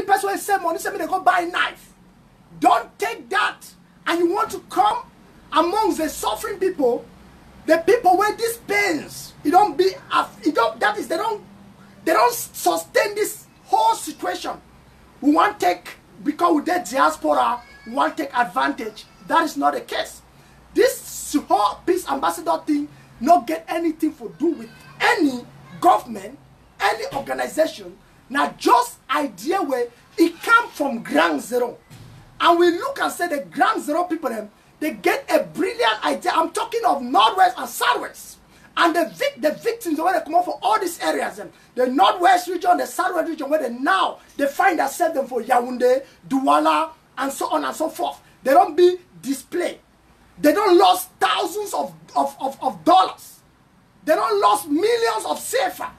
be person who save money, say me they go buy knife. Don't take that. And you want to come amongst the suffering people, the people where this pains, they don't sustain this whole situation. We want to take, because we did diaspora, we want to take advantage. That is not the case. This whole peace ambassador thing not get anything to do with any government, any organization. Now just idea where it come from ground zero. And we look and say the ground zero people, they get a brilliant idea. I'm talking of Northwest and Southwest. And the victims, where they come out from all these areas, the Northwest region, the Southwest region, where they find themselves them for Yaoundé, Douala, and so on and so forth. They don't be displayed. They don't lost thousands of dollars. They don't lost millions of CFA.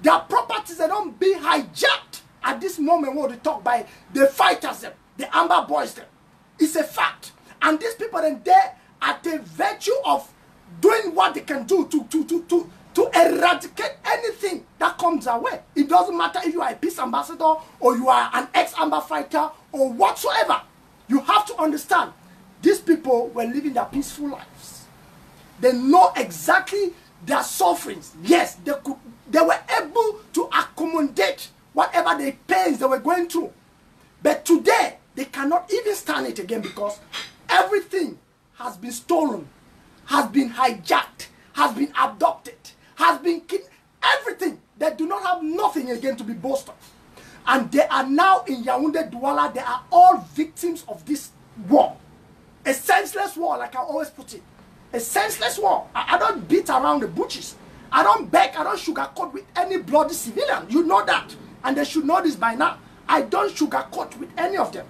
Their properties, they don't be hijacked at this moment when they talk by the fighters, the Amber Boys. It's a fact. And these people then there at the virtue of doing what they can do to eradicate anything that comes our way. It doesn't matter if you are a peace ambassador or you are an ex-Amber fighter or whatsoever. You have to understand, these people were living their peaceful lives. They know exactly their sufferings. Yes, they were able to accommodate whatever the pains they were going through. But today, they cannot even stand it again because everything has been stolen, has been hijacked, has been abducted, has been killed. Everything. They do not have nothing again to be boasted of. And they are now in Yaoundé, Douala. They are all victims of this war. A senseless war, like I always put it. A senseless war. I don't beat around the bushes. I don't beg, I don't sugarcoat with any bloody civilian. You know that. And they should know this by now. I don't sugarcoat with any of them.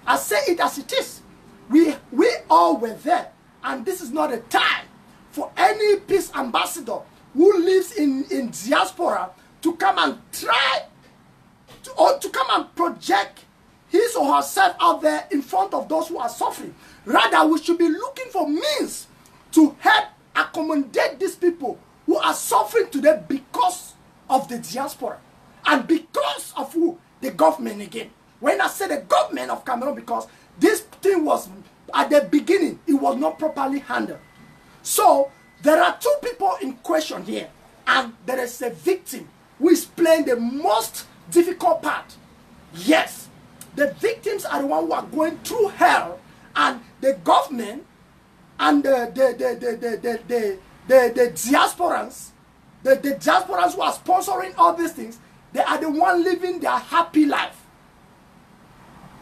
I say it as it is. We all were there. And this is not a time for any peace ambassador who lives in diaspora to come and try to come and project his or herself out there in front of those who are suffering. Rather, we should be looking for means to help accommodate these people who are suffering today because of the diaspora. And because of who? The government again. When I say the government of Cameroon, because this thing was, at the beginning, it was not properly handled. So, there are two people in question here. And there is a victim who is playing the most difficult part. Yes, the victims are the ones who are going through hell. And the government and the diasporans, the diasporans who are sponsoring all these things, they are the ones living their happy life.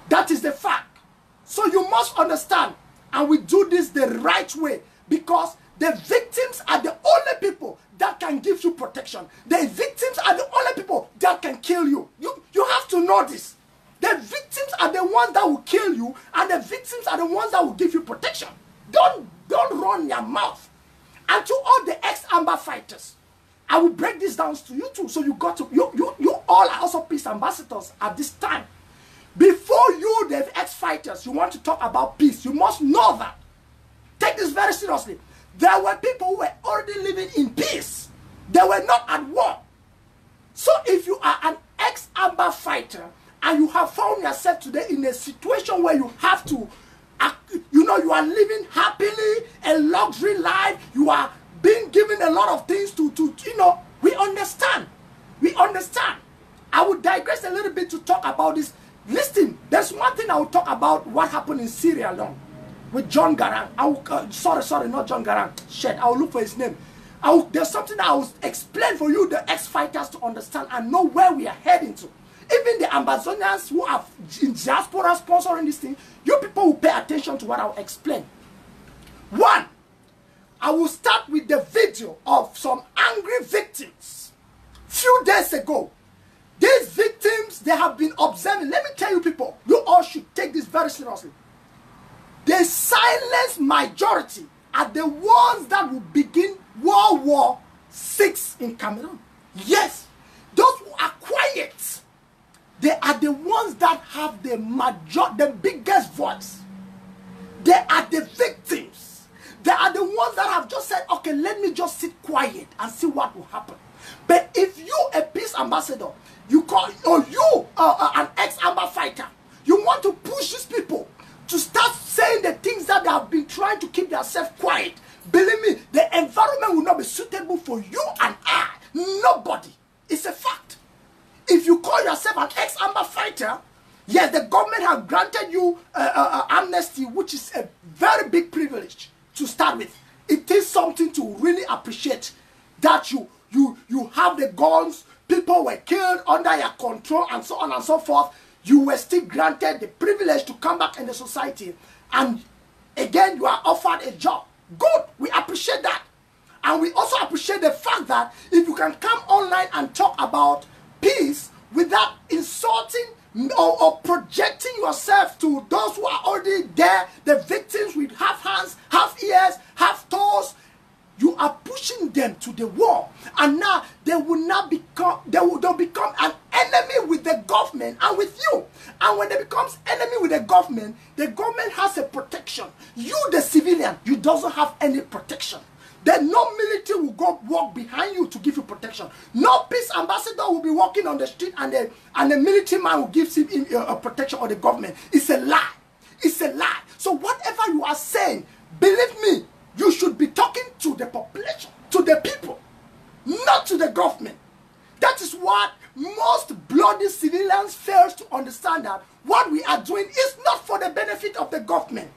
That is the fact. So you must understand, and we do this the right way, because the victims are the only people that can give you protection. The victims are the only people that can kill you. You have to know this. The victims are the ones that will kill you, and the victims are the ones that will give you protection. Don't run your mouth. And to all the ex-Amber fighters, I will break this down to you too. So you all are also peace ambassadors at this time. Before you, the ex-fighters, you want to talk about peace, you must know that. Take this very seriously. There were people who were already living in peace. They were not at war. So if you are an ex-Amber fighter and you have found yourself today in a situation where you have to, you are living happily, a luxury life, you are being given a lot of things we understand. We understand. I would digress a little bit to talk about this. Listen, there's one thing I will talk about what happened in Sierra Leone with John Garang. Sorry, not John Garang. Shit, I will look for his name. There's something I will explain for you, the ex-fighters, to understand and know where we are heading to. Even the Amazonians who are in diaspora sponsoring this thing, you people will pay attention to what I will explain. One, I will start with the video of some angry victims. Few days ago, these victims, they have been observing. Let me tell you people, you all should take this very seriously. The silent majority are the ones that will begin World War VI in Cameroon. Yes, those who are quiet, they are the ones that have the biggest voice. They are the victims. They are the ones that have just said, okay, let me just sit quiet and see what will happen. But if you, a peace ambassador, you call, or you, an ex-ambassador, call yourself an ex-Amba fighter, yes, the government have granted you amnesty, which is a very big privilege to start with. It is something to really appreciate, that you have the guns, people were killed under your control, and so on and so forth. You were still granted the privilege to come back in the society, and again you are offered a job. Good, we appreciate that. And we also appreciate the fact that if you can come online and talk about peace without insulting or projecting yourself to those who are already there, the victims with half hands, half ears, half toes, you are pushing them to the wall. And now they will not become, they'll become an enemy with the government and with you. And when they become enemy with the government has a protection. You, the civilian, you doesn't have any protection. Then no military will go walk behind you to give you protection. No peace ambassador will be walking on the street and the military man will give him protection, or the government. It's a lie. It's a lie. So whatever you are saying, believe me, you should be talking to the population, to the people, not to the government. That is what most bloody civilians fail to understand, that what we are doing is not for the benefit of the government.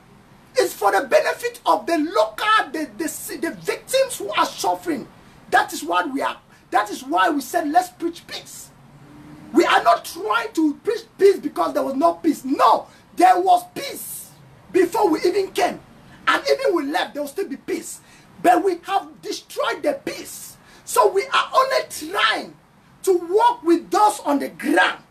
It's for the benefit of the local, the victims who are suffering. That is what we are. That is why we said, let's preach peace. We are not trying to preach peace because there was no peace. No, there was peace before we even came. And even we left, there will still be peace. But we have destroyed the peace. So we are only trying to work with those on the ground,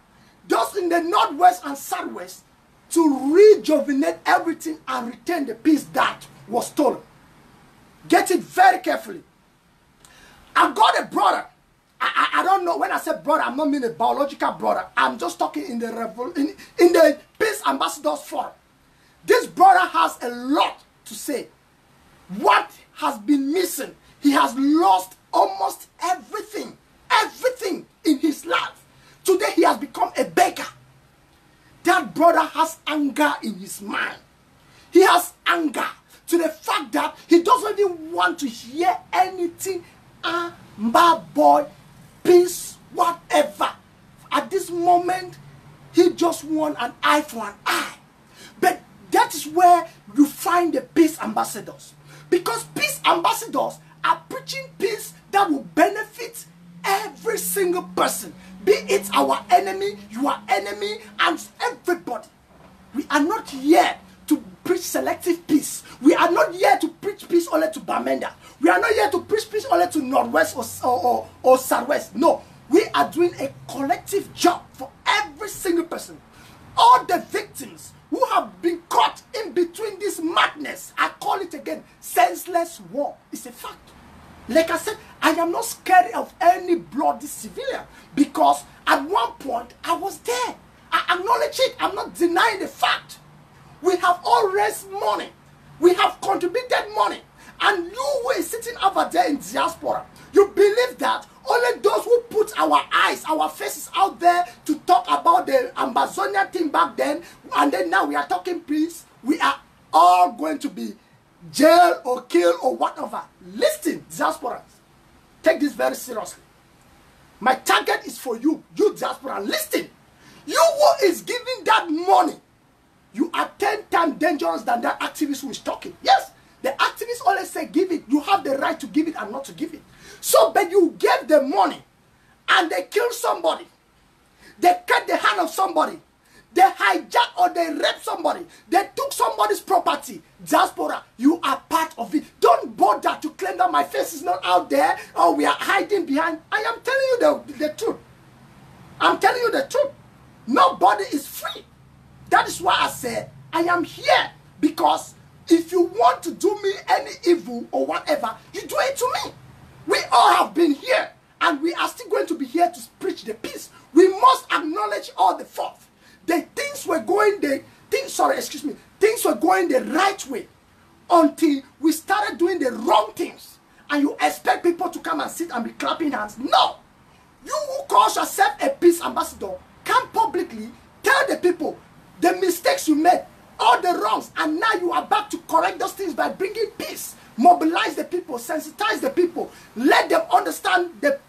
those in the northwest and southwest, to rejuvenate everything and return the peace that was stolen. Get it very carefully. I've got a brother. I don't know. When I say brother, I'm not meaning a biological brother. I'm just talking in the Peace Ambassadors Forum. This brother has a lot to say. What has been missing? He has lost almost everything. Everything in his life. Today he has become a beggar. That brother has anger in his mind. He has anger to the fact that he doesn't even want to hear anything. My boy, peace, whatever. At this moment, he just wants an eye for an eye. But that is where you find the peace ambassadors. Because peace ambassadors are preaching peace that will benefit every single person. Be it our enemy, your enemy, and everybody. We are not here to preach selective peace. We are not here to preach peace only to Bamenda. We are not here to preach peace only to Northwest or Southwest. No, we are doing a collective job for every single person. All the victims who have been caught in between this madness, I call it again, senseless war. It's a fact. Like I said, I am not scared of any bloody civilian, because at one point I was there. I acknowledge it. I'm not denying the fact. We have all raised money. We have contributed money. And you were sitting over there in diaspora. You believe that only those who put our eyes, our faces out there to talk about the Ambazonia thing back then, and then now we are talking peace, we are all going to be jail or kill or whatever. Listen, diasporans, take this very seriously. My target is for you, you diaspora. Listen, you who is giving that money, you are 10 times dangerous than that activist who is talking. Yes, the activists always say give it. You have the right to give it and not to give it. So, but you gave the money and they killed somebody. They cut the hand of somebody. They hijacked or they raped somebody. They took somebody's property. Diaspora, you are part of it. Don't bother to claim that my face is not out there or we are hiding behind. I am telling you the truth. I'm telling you the truth. Nobody is free. That is why I said I am here. Because if you want to do me any evil or whatever, you do it to me. We all have been here. And we are still going to be here to preach the peace. We must acknowledge all the fault. Things were going the right way until we started doing the wrong things. And you expect people to come and sit and be clapping hands. No. You who calls yourself a peace ambassador, come publicly, tell the people the mistakes you made, all the wrongs, and now you are back to correct those things by bringing peace. Mobilize the people, sensitize the people, let them understand the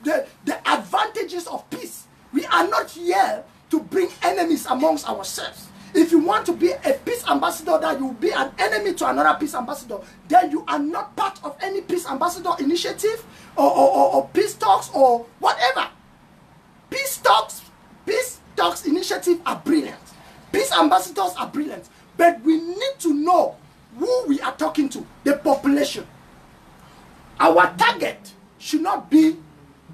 advantages of peace. We are not here to bring enemies amongst ourselves. If you want to be a peace ambassador, that you will be an enemy to another peace ambassador, then you are not part of any peace ambassador initiative or peace talks or whatever. Peace talks initiative are brilliant. Peace ambassadors are brilliant. But we need to know who we are talking to, the population. Our target should not be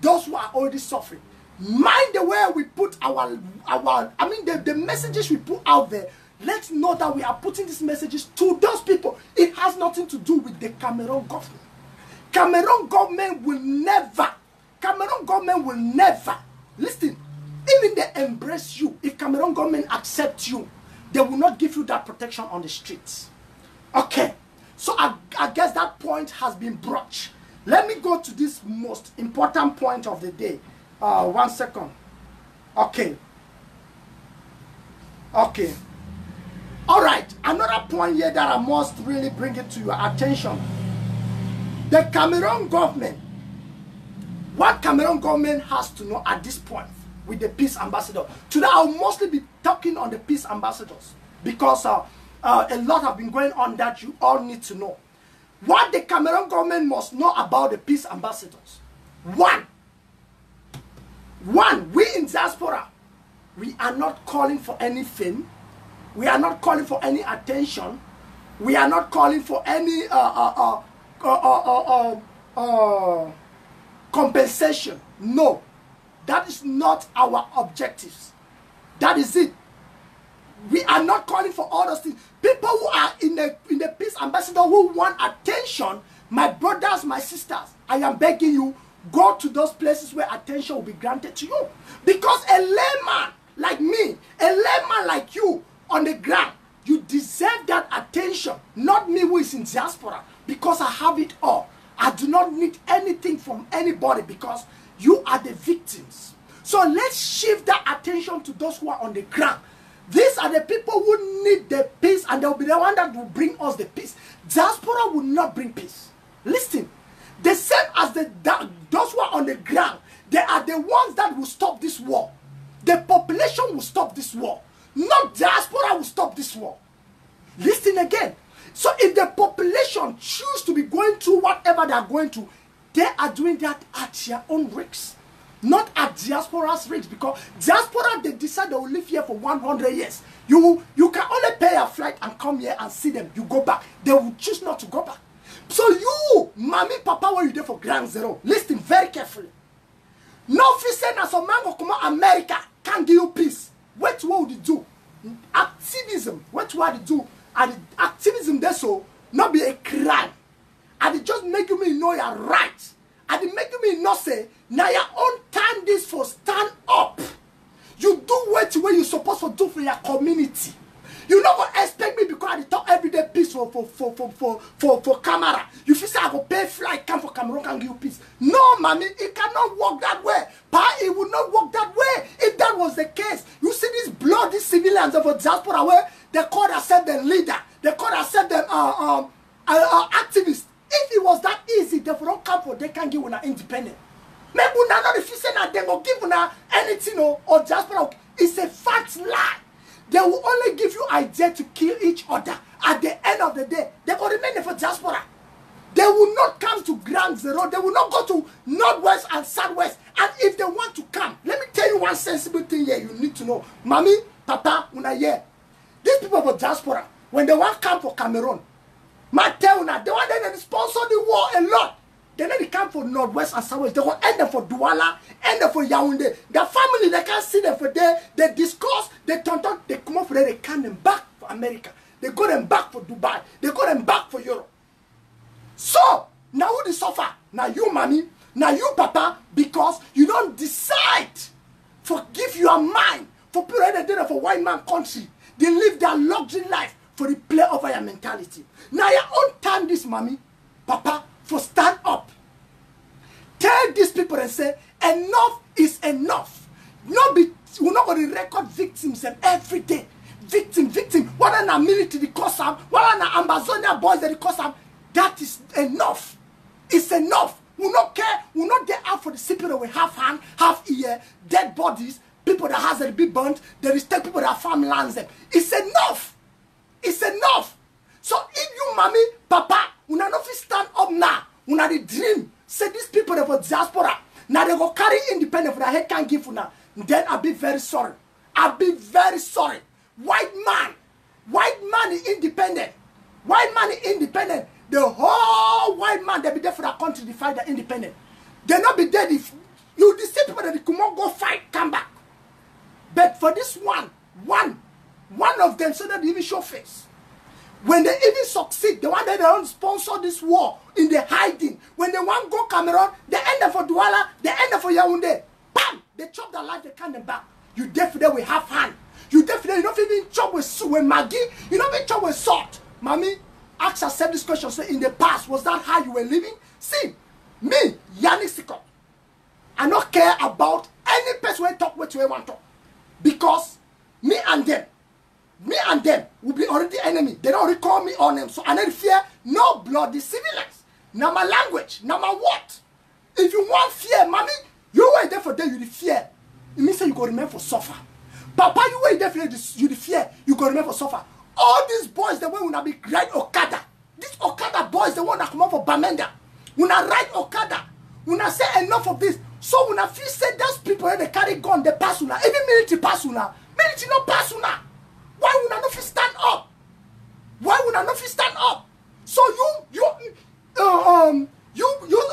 those who are already suffering. Mind the way we put the messages we put out there. Let's know that we are putting these messages to those people. It has nothing to do with the Cameroon government. Cameroon government will never, listen, even they embrace you, if Cameroon government accepts you, they will not give you that protection on the streets. Okay, so I guess that point has been brought. Let me go to this most important point of the day. 1 second. Okay. All right, another point here that I must really bring it to your attention. The Cameroon government, what Cameroon government has to know at this point with the peace ambassador. Today I'll mostly be talking on the peace ambassadors because a lot have been going on that you all need to know. What the Cameroon government must know about the peace ambassadors. One, we in diaspora, we are not calling for any fame. We are not calling for any attention. We are not calling for any compensation. No, that is not our objectives. That is it. We are not calling for all those things. People who are in the peace ambassador who want attention, my brothers, my sisters, I am begging you, go to those places where attention will be granted to you. Because a layman like me, a layman like you on the ground, you deserve that attention. Not me who is in diaspora, because I have it all. I do not need anything from anybody because you are the victims. So let's shift that attention to those who are on the ground. These are the people who need the peace, and they will be the one that will bring us the peace. Diaspora will not bring peace. Listen, the same as those who are on the ground, they are the ones that will stop this war. The population will stop this war. Not diaspora will stop this war. Listen again. So if the population choose to be going through whatever they are going through, they are doing that at their own risks. Not at diaspora's risks, because diaspora, they decide they will live here for 100 years. You can only pay a flight and come here and see them. You go back. They will choose not to go back. So you, mommy, papa, what you do for Ground Zero? Listen very carefully. No fishing as a mango come America can't give you peace. What would you do? Activism. What would you do? And activism there so not be a crime. And it just make you know you're right. And it make you know say now your own time this for stand up. You do what you're supposed to do for your community. You not gonna expect me because I talk everyday peace for camera. You feel say I go pay flight come for Cameroon can give you peace. No, mommy, it cannot work that way. Pa, it would not work that way. If that was the case, you see these bloody civilians of a diaspora where they could accept them leader, they could accept them activists. If it was that easy, they don't come for they can give una independent. Maybe una not if you say that they go give una anything or diaspora. It's a fat lie. They will only give you idea to kill each other. At the end of the day, they will remain for diaspora. They will not come to Ground Zero. They will not go to Northwest and Southwest. And if they want to come, let me tell you one sensible thing here you need to know. Mommy, Papa, una here. These people for diaspora, when they want to come for Cameroon, my tell una, they want them to sponsor the war a lot. They need to come for Northwest and Southwest. They will end them for Douala, end them for Yaoundé. Their family, they can't see them for there. They discuss, they turn, they come up for there, they come them back for America. They go them back for Dubai. They go them back for Europe. So, now who they suffer? Now you, mommy. Now you, papa, because you don't decide for give your mind for people that did it for white man country. They live their luxury life for the play over your mentality. Now your own time this, mommy, papa, for stand up. Tell these people and say, enough is enough. We're not going to record victims every day. Victim. What are the military cause them? What are the Amazonia boys that cause them? That is enough. It's enough. We not care. We not get out for the people that we have hand, half ear, dead bodies. people that has a big burnt, they respect people that farm lands them. It's enough. It's enough. So if you, mommy, papa, una no fit stand up now, una the dream, say these people that for diaspora, now they go carry independent for the head can't give una, then I'll be very sorry. I'll be very sorry. White man is independent. White man is independent. The whole white man, they be there for the country to fight the independent. They not be dead if you the same people that they could not go fight, come back. But for this one of them so that they even show face. When they even succeed, the one that they don't sponsor this war in the hiding. When they want go Cameroon, they end up for Douala, they end up for Yaoundé. Bam! They chop their life, they can't them back. You definitely will have hand. You definitely don't even chop with Maggie. You don't even chop with salt. Mommy, ask yourself this question. So in the past, was that how you were living? See, me, Yannick Sikot, I don't care about any person who talk what you want to talk. Because me and them will be already enemy. They don't already call me on them. So I don't fear no bloody civilians. Now my language, now my what? If you want fear, mommy, you wait there for them, you the fear. It means that you go remember for suffer. Papa, you wait there for you the fear, you go remember for suffer. All these boys, the way when be ride Okada. These Okada boys, the one that come up for Bamenda. When I ride Okada, when I say enough of this, so when I feel say those people they carry gun, they pass una, even military pass una, military not pass una. Why would I not stand up? Why would I not stand up? So you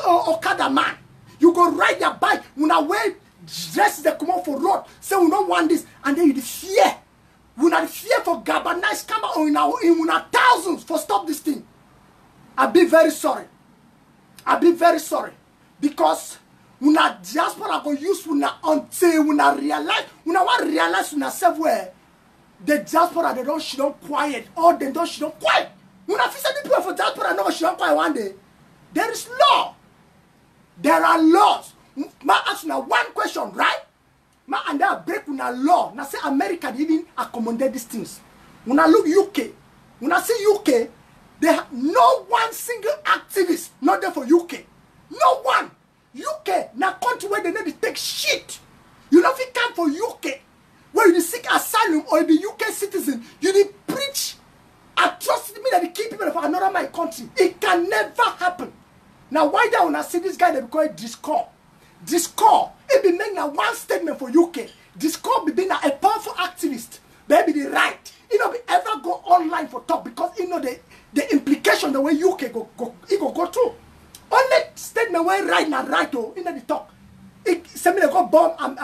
Okada man, you go ride your bike, when I wear dress they come out for road, say we don't want this, and then you the fear. We not fear for Gabanize come out in thousands for stop this thing. I'll be very sorry. I'll be very sorry. Because una diaspora go use una until una realize, una want realize una self where the diaspora they don't she don't quiet, or they don't she don't quiet. Una feel the people for diaspora no she don't quiet one day. There is law. There are laws. Ma ask now one question, right? Ma and they break una law. Now say America they even accommodate these things. When I look UK, when I see UK, they have no one single activist not there for UK. No one. UK now country where they need to take shit. You know if you come for UK, where you seek asylum or the UK citizen, you need preach atrocity me that they keep people from another my country. It can never happen. Now why that when I see this guy they call it Discord. Discord, it be making one statement for UK. Discord be being a powerful activist. Maybe the right. You know, be ever go online for talk because you know the implication the way UK go through. Only statement where right now right oh in the talk. It semi go bomb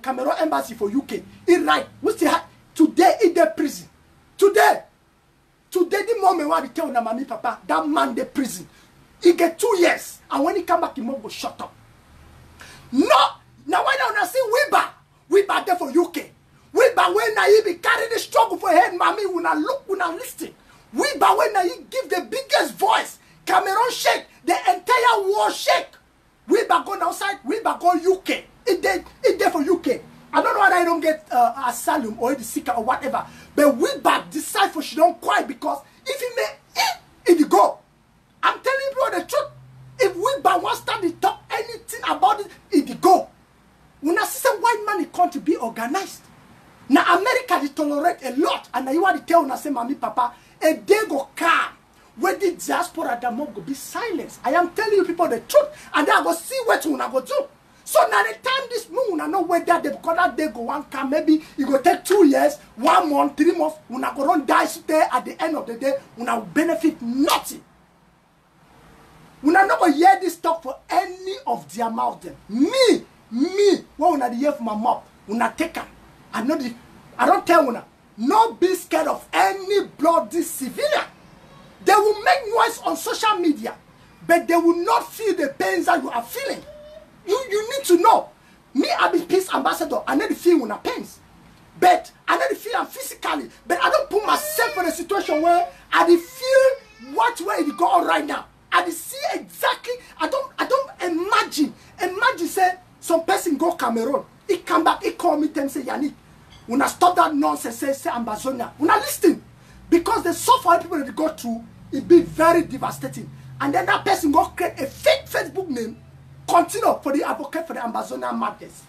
Cameroon embassy for UK. It right. What's the today in the prison. Today the moment when we tell na mommy papa that man the prison. He get 2 years and when he come back he must go shut up. No, now why don't I see Weber there for UK. Weber when I be carry the struggle for head, mommy, when I look, when I listen. Weber when I give the biggest voice. Cameroon shake, the entire war shake. Weber go outside, Weber go UK. It there for UK. I don't know whether I don't get asylum or the seeker or whatever. But Weber decide for she don't cry because if he may, it go. I'm telling you the truth. If Weber wants to talk anything about it, it go. When I see white man in country be organized. Now America they tolerate a lot. And now you want to tell us say mommy papa, a day go calm. Where the diaspora that mob go be silenced. I am telling you people the truth. And then I go see what you go do. So now the time this moon, I know whether they because that day go one come, maybe it go take 2 years, 1 month, 3 months, when I go run die there at the end of the day, when I benefit nothing. We are not going to hear this talk for any of their mouth. Them. Me, what when I hear from my mouth, when I take them, I don't tell you, not be scared of any bloody civilian. They will make noise on social media, but they will not feel the pains that you are feeling. You need to know. Me, I be peace ambassador. I need to feel when I pains, but I need to feel I'm physically. But I don't put myself in a situation where I feel what way it go on right now. I see exactly. I don't imagine. Imagine say some person go Cameroon. He come back. He call me. Them say Yannick. When I stop that nonsense, say Ambazonia. When I listen, because the suffer people that go through, it be very devastating. And then that person go create a fake Facebook name, continue for the advocate for the Ambazonia madness.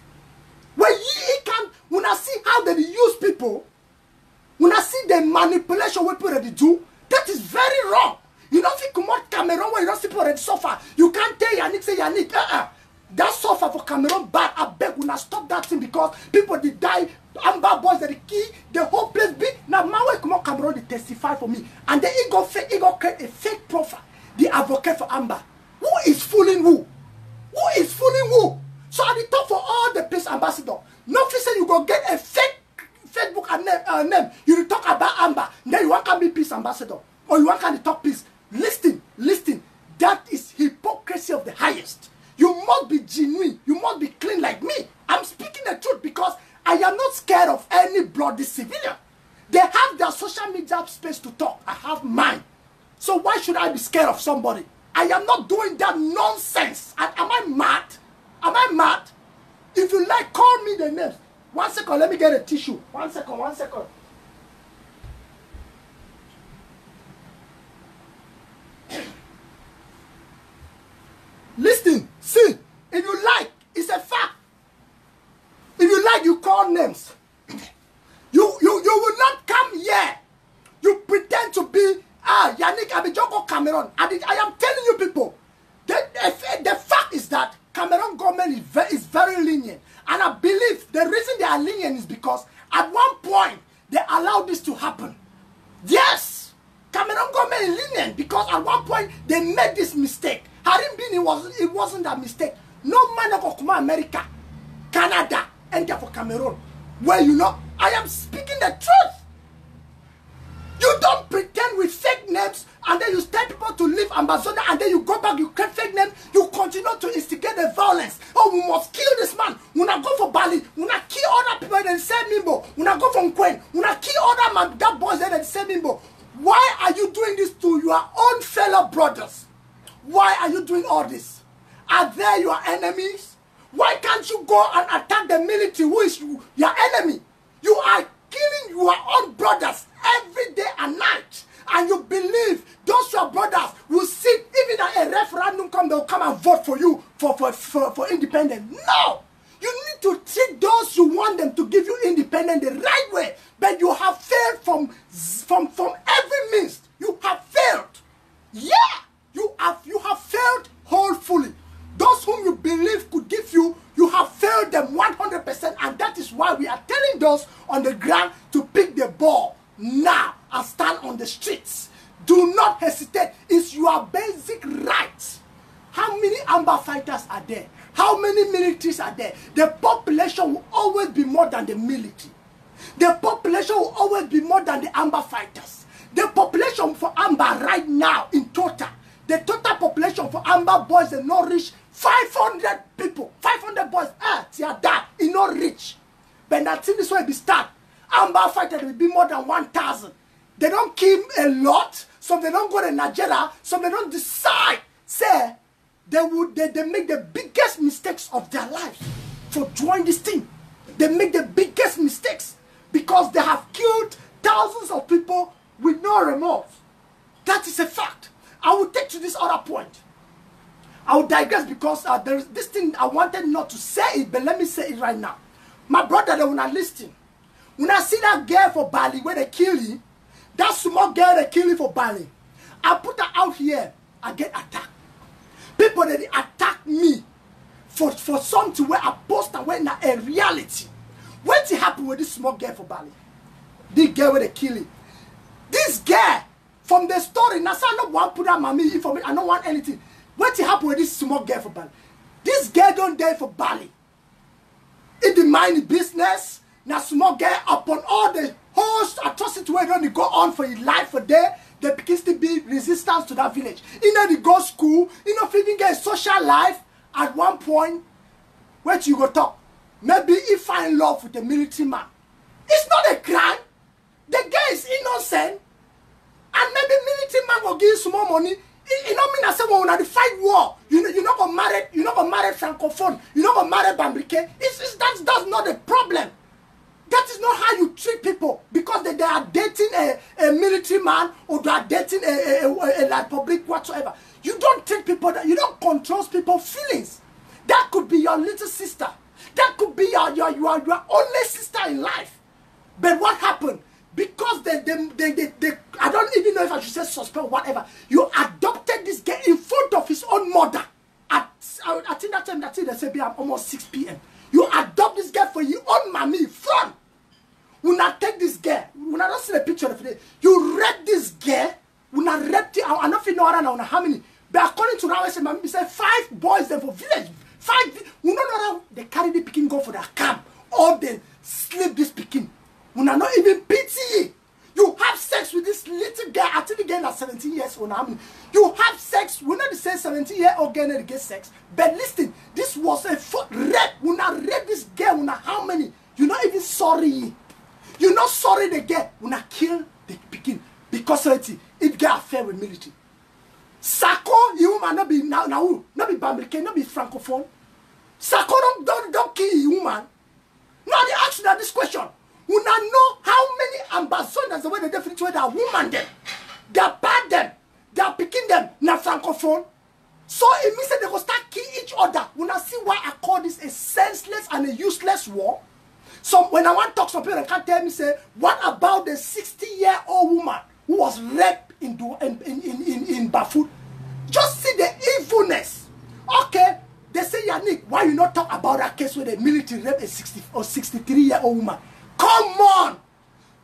When he can, When I see how they use people, when I see the manipulation we people they do, that is very wrong. You don't think about Cameroon where you don't see people already suffer. You can't tell Yannick say Yannick, that suffer for Cameroon bad. I beg when I stop that thing because people they die. Amber boys are the key. The whole place big. Now my way come on Cameroon they testify for me, and then he go create a fake profile. The advocate for Amber. Who is fooling who? Who is fooling who? So at the top for all the peace ambassador, no say you go get a fake Facebook name. You talk about Amber, then you want to be peace ambassador, or you want to talk peace. Listen. That is hypocrisy of the highest. You must be genuine. You must be clean like me. I'm speaking the truth because I am not scared of any bloody civilian. They have their social media space to talk. I have mine. So why should I be scared of somebody? I am not doing that nonsense. Am I mad? Am I mad? If you like, call me the names. 1 second, let me get a tissue. 1 second, 1 second. Listen, see, if you like, it's a fact. If you like, you call names. You will not come here. You pretend to be Yannick Abidjoko Cameroon. I am telling you people, the fact is that Cameroon government is very lenient. And I believe the reason they are lenient is because at one point they allowed this to happen. Yes, Cameroon government is lenient because at one point they made this mistake. Hadn't been, it wasn't a mistake. No man of America, Canada, enter for Cameroon. Well, you know, I am speaking the truth. You don't pretend with fake names and then you tell people to leave Ambazonia and then you go back, you create fake names, you continue to instigate the violence. Oh, we must kill this man. We not go for Bali. We not kill other people in the same Mimbo. We not go from Queen. We not kill other man, that boys in the same Mimbo. Why are you doing this to your own fellow brothers? Why are you doing all this? Are they your enemies? Why can't you go and attack the military who is your enemy? You are killing your own brothers every day and night. And you believe those your brothers will sit, even at a referendum come, they'll come and vote for you for independence. No! You need to treat those you want them to give you independence the right way. But you have failed from every means. You have failed. Yeah! You have failed wholly. Those whom you believe could give you, you have failed them 100%. And that is why we are telling those on the ground to pick the ball now and stand on the streets. Do not hesitate. It's your basic right. How many Amber fighters are there? How many militaries are there? The population will always be more than the military. The population will always be more than the Amber fighters. The population for Amber right now in total, the total population for Amber boys is not reach 500 people. 500 boys, it's not rich. But that thing is where it be start. Amber fighters will be more than 1,000. They don't kill a lot. Some they don't go to Nigeria. Some they don't decide. Say, they make the biggest mistakes of their lives for joining this team. They make the biggest mistakes because they have killed thousands of people with no remorse. That is a fact. I will take to this other point. I will digress because there is this thing I wanted not to say it, but let me say it right now. My brother, they will not listen. When I see that girl for Bali where they kill him, that small girl they kill him for Bali, I put her out here, I get attacked. People they attack me for something where I post and where not a reality. What happened with this small girl for Bali? This girl where they kill him. This girl, from the story, now I don't want to put out my information, I don't want anything. What happened with this small girl for Bali? This girl don't die for Bali. It the mind business. Now small girl upon all the host atrocity where they go on for his life for there, there begins to be resistance to that village. You know they go school, you know if you even get a social life at one point, where you go talk. Maybe he find love with a military man. It's not a crime. The guy is innocent. And maybe military man will give you some more money. You know mean I say when we fight war, you're not gonna marry francophone, you're not gonna marry Bambrike. That's not the problem. That is not how you treat people because they are dating a military man or they are dating a public whatsoever. You don't treat people that you don't control people's feelings. That could be your little sister. That could be your only sister in I don't even know if I should say suspect or whatever. You adopted this girl in front of his own mother. I think that time, they said, I'm almost 6 p.m. You adopt this girl for your own mommy in front. When I take this girl, when I don't see the picture of it, you rape this girl. When I rape it, I don't know around how many. But according to Rawe, mommy said 5 boys there for village. 5. We don't know how they carry the picking go for their camp. Or they sleep this picking. When I not even pity. You have sex with this little girl. I think the girl is 17 years old. You have sex. We're not the same 17-year-old girl that get sex. But listen, this was a rape. When I rape this girl, when I how many? You're not even sorry. You're not sorry the girl. When I kill the picking. Because it get affair with military. Sako, you man not be now, not be Bamileke, not be Francophone. Sako don't kill you, woman. Now they ask you this question. We now know how many ambassadors the way they definitely that woman them. They are bad them. They are picking them. Now Francophone. So it means that they will start killing each other. We now see why I call this a senseless and a useless war. So when I want to talk, some people can't tell me say, what about the 60-year-old woman who was raped in Bafut? Just see the evilness. Okay, they say, Yannick, why you not talk about that case where the military raped a 60 or 63-year-old woman? Come on.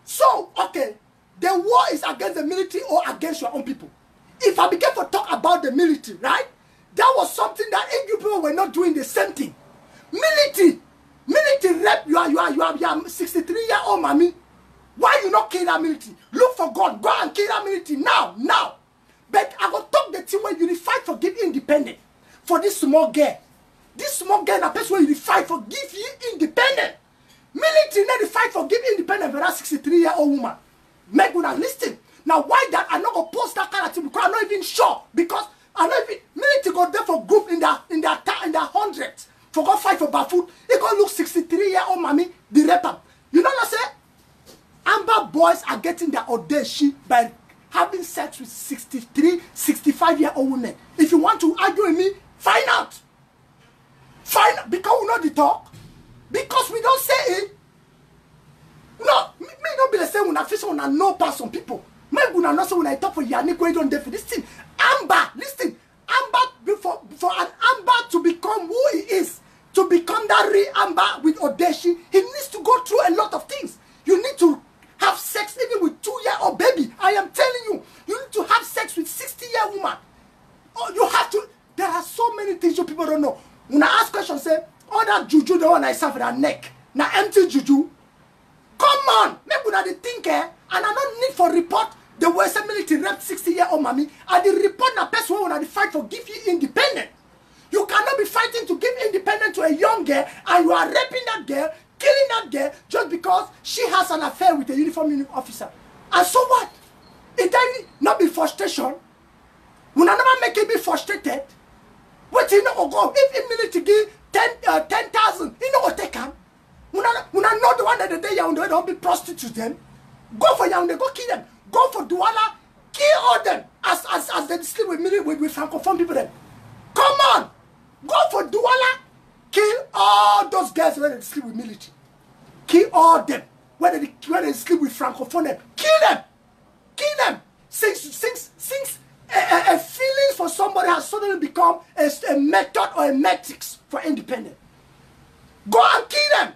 So, okay, the war is against the military or against your own people. If I begin to talk about the military, right? That was something that Igbo people were not doing the same thing. Military rep, you are 63-year-old mommy. Why you not kill that military? Look for God. Go and kill that military now. But I will talk the team where unify for give independent. For this small girl. This small girl, that person where unify for give you independent. Military not the fight for give independent for that 63-year-old woman. Make una listen. Now why that I not gonna post that kind of thing because I'm not even sure. Because I not even military go there for group in the hundreds. For go fight for Bafut. It gonna look 63-year-old mommy, the rapper. You know what I say? Amber boys are getting their audacious by having sex with 63, 65-year-old women. If you want to argue with me, find out. Find out. Because we know the talk. Because we don't say it. No, me don't be the same when I face when I know past some people. Maybe when I know so when I talk for Yannick, we don't do for this thing. Amber, listen. Amber, for an Amber to become who he is, to become that real Amber with Odeshi, he needs to go through a lot of things. You need to have sex even with 2-year-old baby. I am telling you, you need to have sex with 60-year woman. Oh, you have to. There are so many things you people don't know. When I ask questions, say, all that juju, the one I serve for that neck, now empty juju. Come on, maybe when they think, and I don't need for report the Western military rep 60-year-old mommy, and the report na person when they fight for give you independent. You cannot be fighting to give independent to a young girl, and you are raping that girl, killing that girl, just because she has an affair with a uniform officer. And so what? It doesn't not be frustration. When I never make it be frustrated, what you know go? If military give 10,000, you know what they can. When I know the one that they Yaoundé don't be prostitute them, go for Yaoundé, go kill them. Go for Douala, kill all them as they sleep with Francophone people them. Come on, go for Douala, kill all those guys when they sleep with military. Kill all them when they sleep with Francophone them. Kill them. Since a feeling for somebody has suddenly become a method or a metrics for independence. Go and kill them.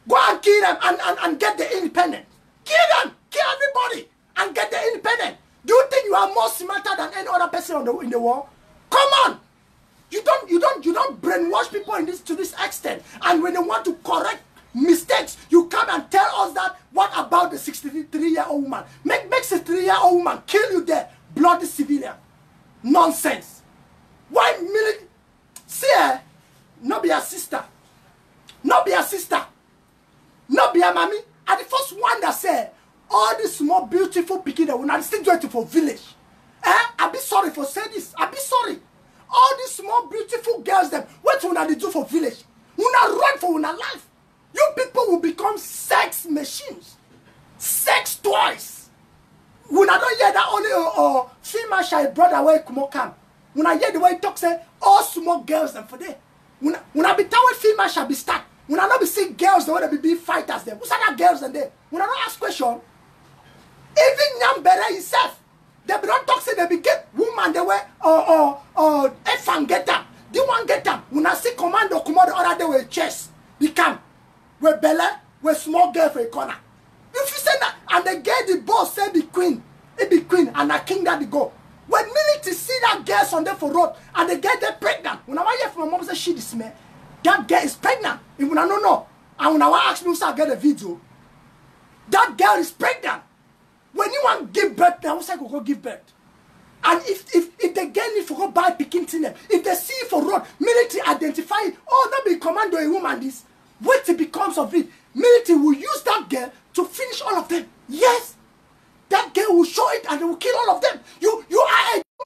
Go and kill them and get the independent. Kill them. Kill everybody and get the independent. Do you think you are more smarter than any other person in the world? Come on. You don't brainwash people to this extent. And when they want to correct mistakes, you come and tell us that. What about the 63-year-old woman? Make 63-year-old woman kill you there. Bloody civilian. Nonsense. Why military? See her, not be a sister. Not be a sister. Not be a mommy. And the first one that said, all these small beautiful pikin that will not still do it for village. I be sorry for saying this. I be sorry. All these small beautiful girls them, what will not do for village? Will not run for una life. You people will become sex machines. Sex toys. When I don't hear that only female child brother away come. When I hear the way he talk say all small girls them for there. When I be told female shall be start. When I not be see girls the way they be fighters them. Who's that girls and there? When I don't ask question, Even Nyambere himself, they don't talk say they be get woman they were Efan get them. They want get them. When I see commando come out the other day with chest, they come with Bella, with small girl for a corner. If you say that, and they get the boss say be queen, it be queen, and a king that they go. When military see that girl on there for road, and they get them pregnant. When I hear from my mom say she this man, that girl is pregnant. If when I don't know, and when I ask me if I get a video, that girl is pregnant. When you want to give birth, now I go give birth. And if they get it for go buy picking to them, if they see it for road, military identify it, oh, that be commando a woman this. What it becomes of it, military will use that girl to finish all of them. Yes, that girl will show it and they will kill all of them. You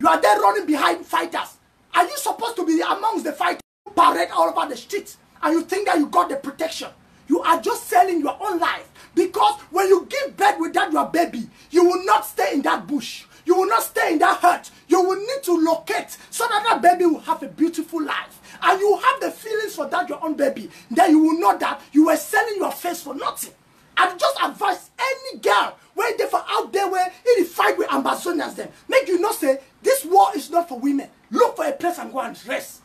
are there running behind fighters. Are you supposed to be amongst the fighters who parade all over the streets? And you think that you got the protection? You are just selling your own life. Because when you give birth without your baby, you will not stay in that bush. You will not stay in that hut. You will need to locate so that that baby will have a beautiful life. And you will have the feelings for that your own baby. Then you will know that you were selling your face for nothing. I just advise any girl where they for out there where in the fight with Amazonians them. Make you not say this war is not for women. Look for a place and go and rest.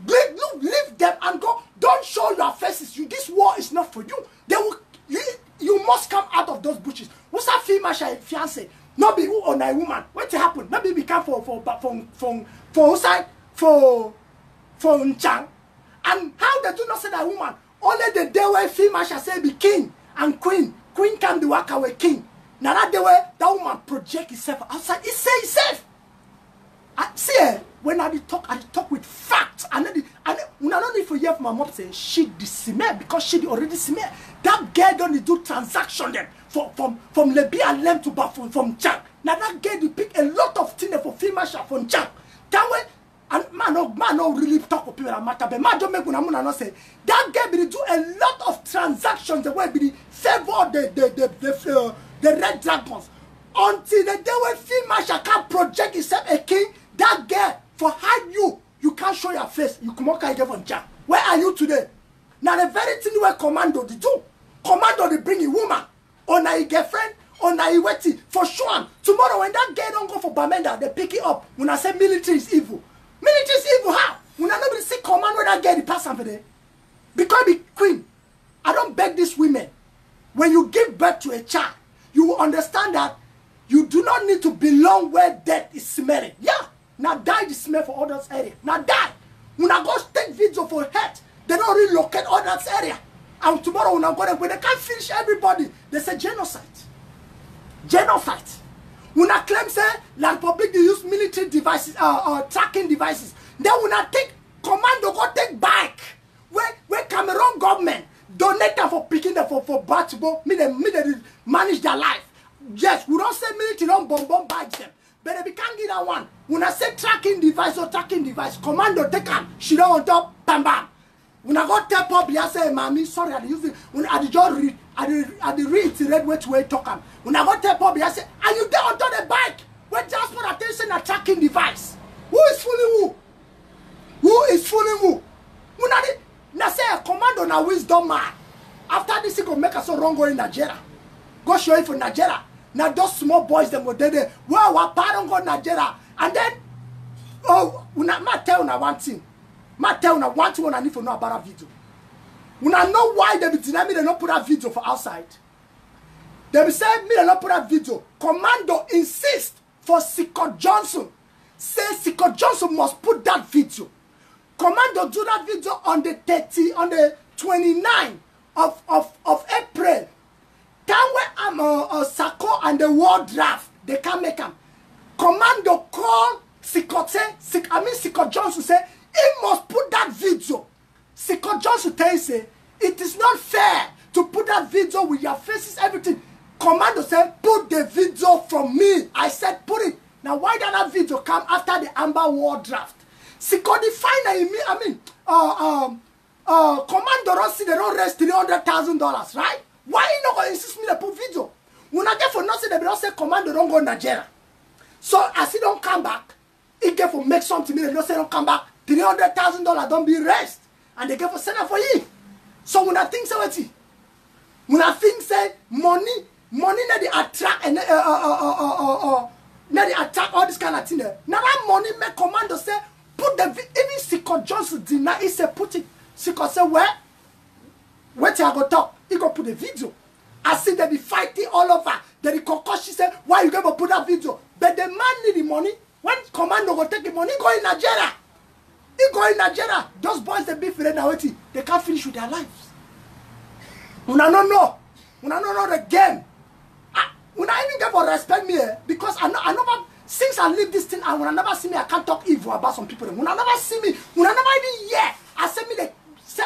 Leave them and go. Don't show your faces. This war is not for you. They will. You must come out of those bushes. What's that female fiance? Not be who on a woman. What happen? Maybe become for Nchang. And how they do not say that woman? Only the day where female shall say be king and queen. Queen can be work away king. Now that day where that woman project itself outside, it say itself. See, when I talk with facts. And I don't need to hear from my mom say she dismay because she already smell. That girl don't do transaction then from Lebi and Lem to Bafun from Chang. Now that girl you pick a lot of things for female shop from Chang. That way, and man no really talk with people that matter. But man don't make when not say that girl will do a lot of transactions the way be favor the red dragons until the day when female shall can project itself a king. That girl for hide you can't show your face. You come out from Chang. Where are you today? Now the very thing where commando they do. Commando they bring a woman on a girlfriend on a wetty for sure. Tomorrow when that girl don't go for Bamenda, they pick it up. When I say military is evil. Military is evil how? When I nobody see command when that girl the pass for there. Because be queen. I don't beg these women. When you give birth to a child, you will understand that you do not need to belong where death is smelling. Yeah. Now die the smell for others area. Now die. When I go take video for head, they don't relocate others area. And tomorrow when I go there, when they can't finish everybody, they say genocide. Genocide. When I claim say La Republic they use military devices, tracking devices. Then when I take commando go take back. Where Cameroon government donate them for picking them for Batbo, me they manage their life. Yes, we don't say military don't bomb bags them. But they can't get that one. When I say tracking device or tracking device, commando take them. She don't on top, bam bam. When I go tell public, I say, "Mommy, sorry, I use it." When I just read, I reiterate which way talk am. When I go tell public, I say, "Are you there on the bike? Where just put attention a tracking device? Who is fooling who? Who is fooling who? When I say a commando na wisdom man. After this, he go make us so wrong go in Nigeria. Go show it for Nigeria. Now those small boys them were there. Well, what part don't go Nigeria? And then, oh, when I tell you one thing. Ma tell you one thing when I need to know about a video. When I know why they be deny me they don't put that video for outside. They be say me they don't put that video. Commando insist for Sicko Johnson. Say Sicko Johnson must put that video. Commando do that video on the 29th of April. Time where I'm Sako and the World Draft, they can't make them. Commando call Sicko Johnson say he must put that video. Sicko Johnson tell you say it is not fair to put that video with your faces, everything. Commando said put the video from me. I said put it. Now why did that video come after the Amber World Draft? Sicko define Commando don't see they don't raise $300,000, right? Why you not going to insist me to put video? When I get for nothing, they don't say Commando don't go Nigeria. So as he don't come back, he get for make something, they don't say don't come back. $300,000 don't be raised. And they get for send for you. So when I think say what when I think say money that they attract and now they attack all this kind of thing. Now that money make commando say put the even Sikon Johnson deny he say put it. Sikon say where till I go talk, he go put the video. I see they be fighting all over. Then the concussion say why you gonna put that video? But the man need the money. When commando go take the money, he go in Nigeria. He go in Nigeria. Those boys they be friends now waiting. They can't finish with their lives. Una no know. Una no know the game. Una even get for respect me because I never since I leave this thing and when I never see me I can't talk evil about some people. When I never see me, when I never even hear I say me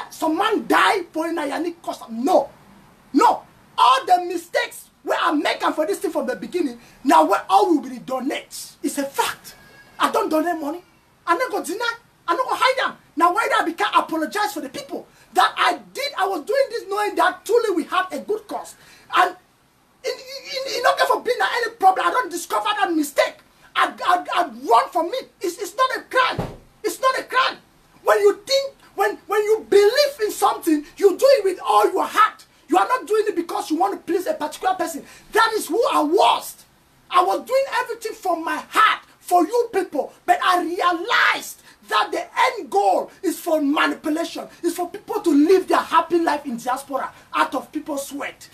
some man die for a Yannick cost. No. All the mistakes where I make for this thing from the beginning, now where all will be donate. It's a fact. I don't donate money. I don't go deny. I don't go hide them. Now why I can't apologize for the people that I was doing this knowing that truly we had a good cause. And in order for being any problem, I don't discover that mistake. I run from it. It's not a crime. It's not a crime. When you think, when you believe in something, you do it with all your heart. You are not doing it because you want to please a particular person. That is who I was. I was doing everything from my heart for you people. But I realized that the end goal is for manipulation. It's for people to live their happy life in diaspora out of people's sweat.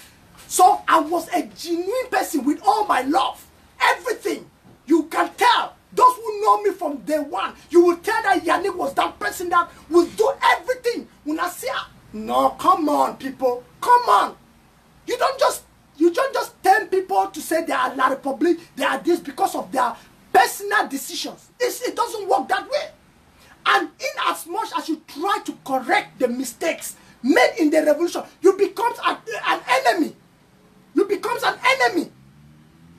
So I was a genuine person with all my love. Everything. You can tell. Those who know me from day one, you will tell that Yannick was that person that will do everything. When I say, no, come on, people. Come on. You don't just tell people to say they are La Republic, they are this because of their personal decisions. It doesn't work that way. And in as much as you try to correct the mistakes made in the revolution, you become an enemy. You become an enemy.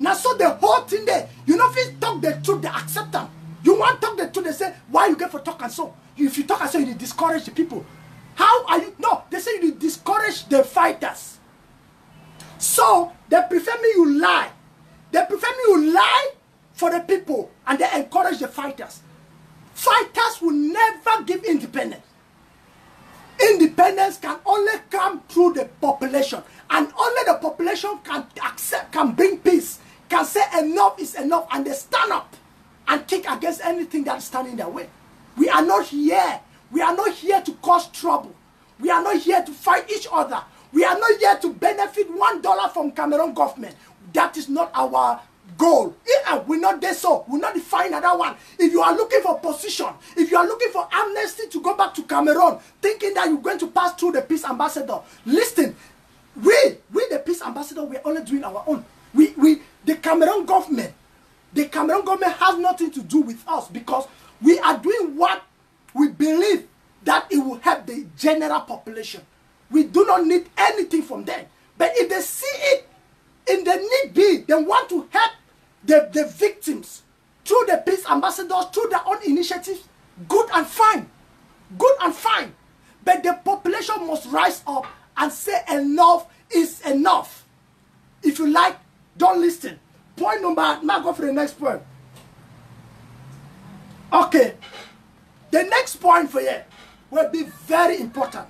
Now so the whole thing there, you know if you talk the truth, they accept them. You want to talk the truth, they say, why you get for talk and so? If you talk and so, you discourage the people. How are you? No, they say you discourage the fighters. So they prefer me you lie. They prefer me you lie for the people and they encourage the fighters. Fighters will never give independence. Independence can only come through the population, and only the population can accept, can bring peace, can say enough is enough, and they stand up and kick against anything that is standing in their way. We are not here. We are not here to cause trouble. We are not here to fight each other. We are not here to benefit $1 from Cameroon government. That is not our goal. We're not there, so we're not define another one. If you are looking for position, if you are looking for amnesty to go back to Cameroon, thinking that you're going to pass through the peace ambassador, listen, we the peace ambassador, we're only doing our own. The Cameroon government has nothing to do with us because we are doing what we believe that it will help the general population. We do not need anything from them. But if they see it in the need be, they want to help the victims through the peace ambassadors, through their own initiatives, good and fine. Good and fine. But the population must rise up and say enough is enough. If you like, don't listen. Point number, now go for the next point. Okay. The next point for you will be very important.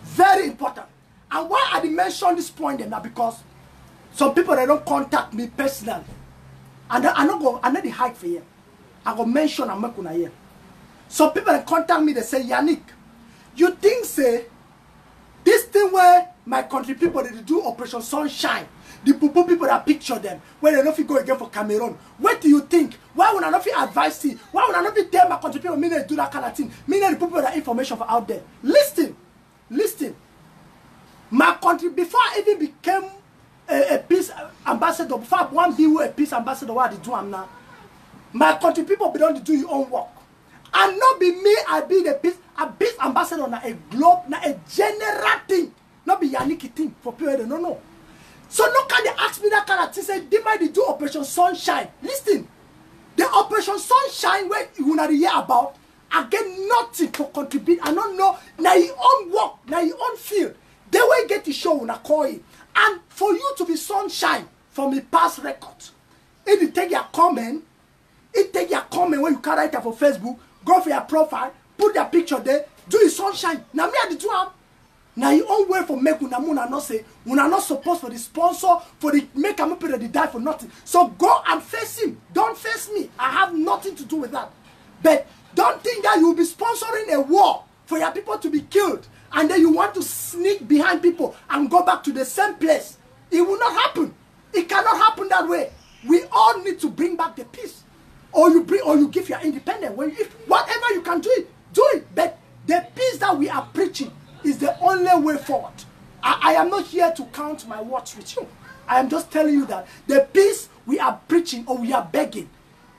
Very important. And why I did mention this point then, because some people they don't contact me personally. And I not the hide for you. I go mention and make una here. Some people they contact me, they say, Yannick, you think say this thing where my country people they do Operation Sunshine, the people that picture them, where they don't go again for Cameroon. What do you think? Why would I not advise you? Why would I not tell my country people me they do that kind of thing? Me the people that information for out there. Listen. My country, before I even became a peace ambassador, before I want to be a peace ambassador, what I do now, my country people be don't do your own work. And not be me, I be the peace ambassador na a globe, na a general thing. Not be Yannick thing for people no know. So no can they ask me that kind of thing, say, they might do Operation Sunshine. Listen, the Operation Sunshine where you want to hear about, I get nothing to contribute. I don't know, now your own work, now your own field. They will get the show when I call it. And for you to be sunshine from the past record, if you take your comment, when you can write it for Facebook, go for your profile, put your picture there, do your sunshine. Now me I do am. Now your own way for make una not say una not supposed for the sponsor for the make am people that die for nothing. So go and face him. Don't face me. I have nothing to do with that. But don't think that you will be sponsoring a war for your people to be killed and then you want to sneak behind people and go back to the same place. It will not happen. It cannot happen that way. We all need to bring back the peace. Or you give your independence. If whatever you can do it. But the peace that we are preaching is the only way forward. I am not here to count my words with you. I am just telling you that the peace we are preaching or we are begging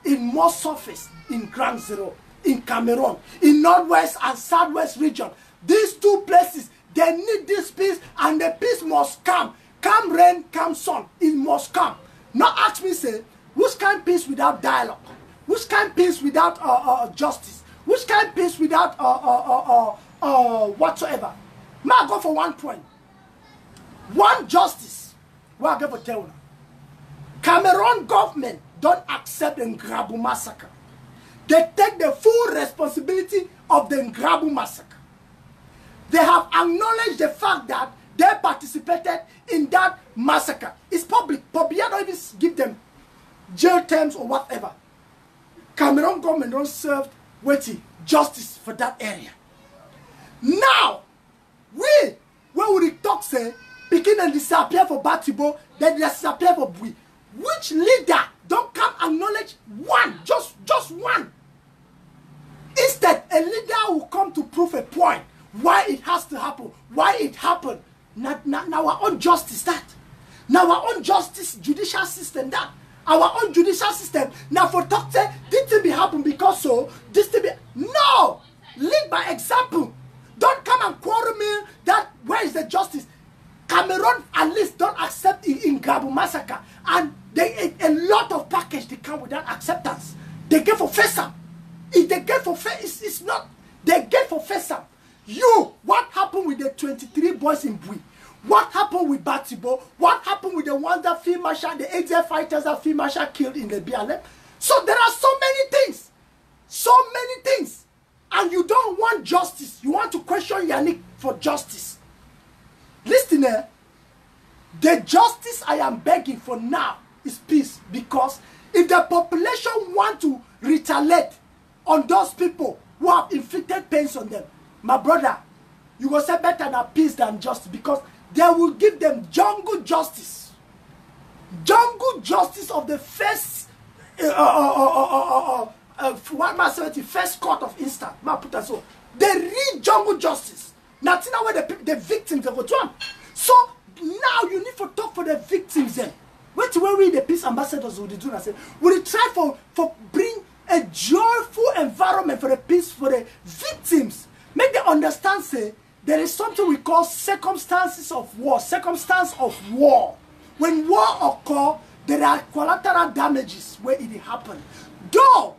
in more surface, in Ground Zero, in Cameroon, in Northwest and Southwest region. These two places, they need this peace and the peace must come. Come rain, come sun, it must come. Now ask me, say, which kind of peace without dialogue? Which kind of peace without justice? Which kind of peace without whatsoever? May I go for one point? One justice. What I go for tell you. Cameroon government don't accept the Ngrabu massacre. They take the full responsibility of the Ngrabu massacre. They have acknowledged the fact that they participated in that massacre. It's public. Pobia don't even give them jail terms or whatever. Cameroon government don't serve waiting justice for that area. Now, when we talk say, begin and disappear for Batibo, then disappear for Bui. Which leader don't come acknowledge one, just one? Instead, a leader will come to prove a point why it has to happen, why it happened. Now our own justice that. Now our own justice judicial system that. Our own judicial system. Now for talk say this thing be happen because so this thing be no. Lead by example. Don't come and quarrel me that where is the justice? Cameroon at least don't accept in Ngrabu massacre, and they a lot of package they come with that acceptance. They get for FESA. If they get for FESA, it's not. They get for FESA. You, what happened with the 23 boys in Bui? What happened with Batibo? What happened with the ones that Field Marshal, the AJ fighters that Field Marshal killed in the BLM? So there are so many things. So many things. And you don't want justice. You want to question Yannick for justice. Listen here. The justice I am begging for now is peace. Because if the population want to retaliate on those people who have inflicted pains on them, my brother, you will say better than peace than justice, because they will give them jungle justice. Jungle justice of the first first court of instant. So they read jungle justice. Nothing where the victims of Otuam. So now you need to talk for the victims then. Wait till we the peace ambassadors will do and say, will try for bring a joyful environment for the peace for the victims. Make them understand, say, there is something we call circumstances of war. Circumstance of war. When war occurs, there are collateral damages where it happen. Though,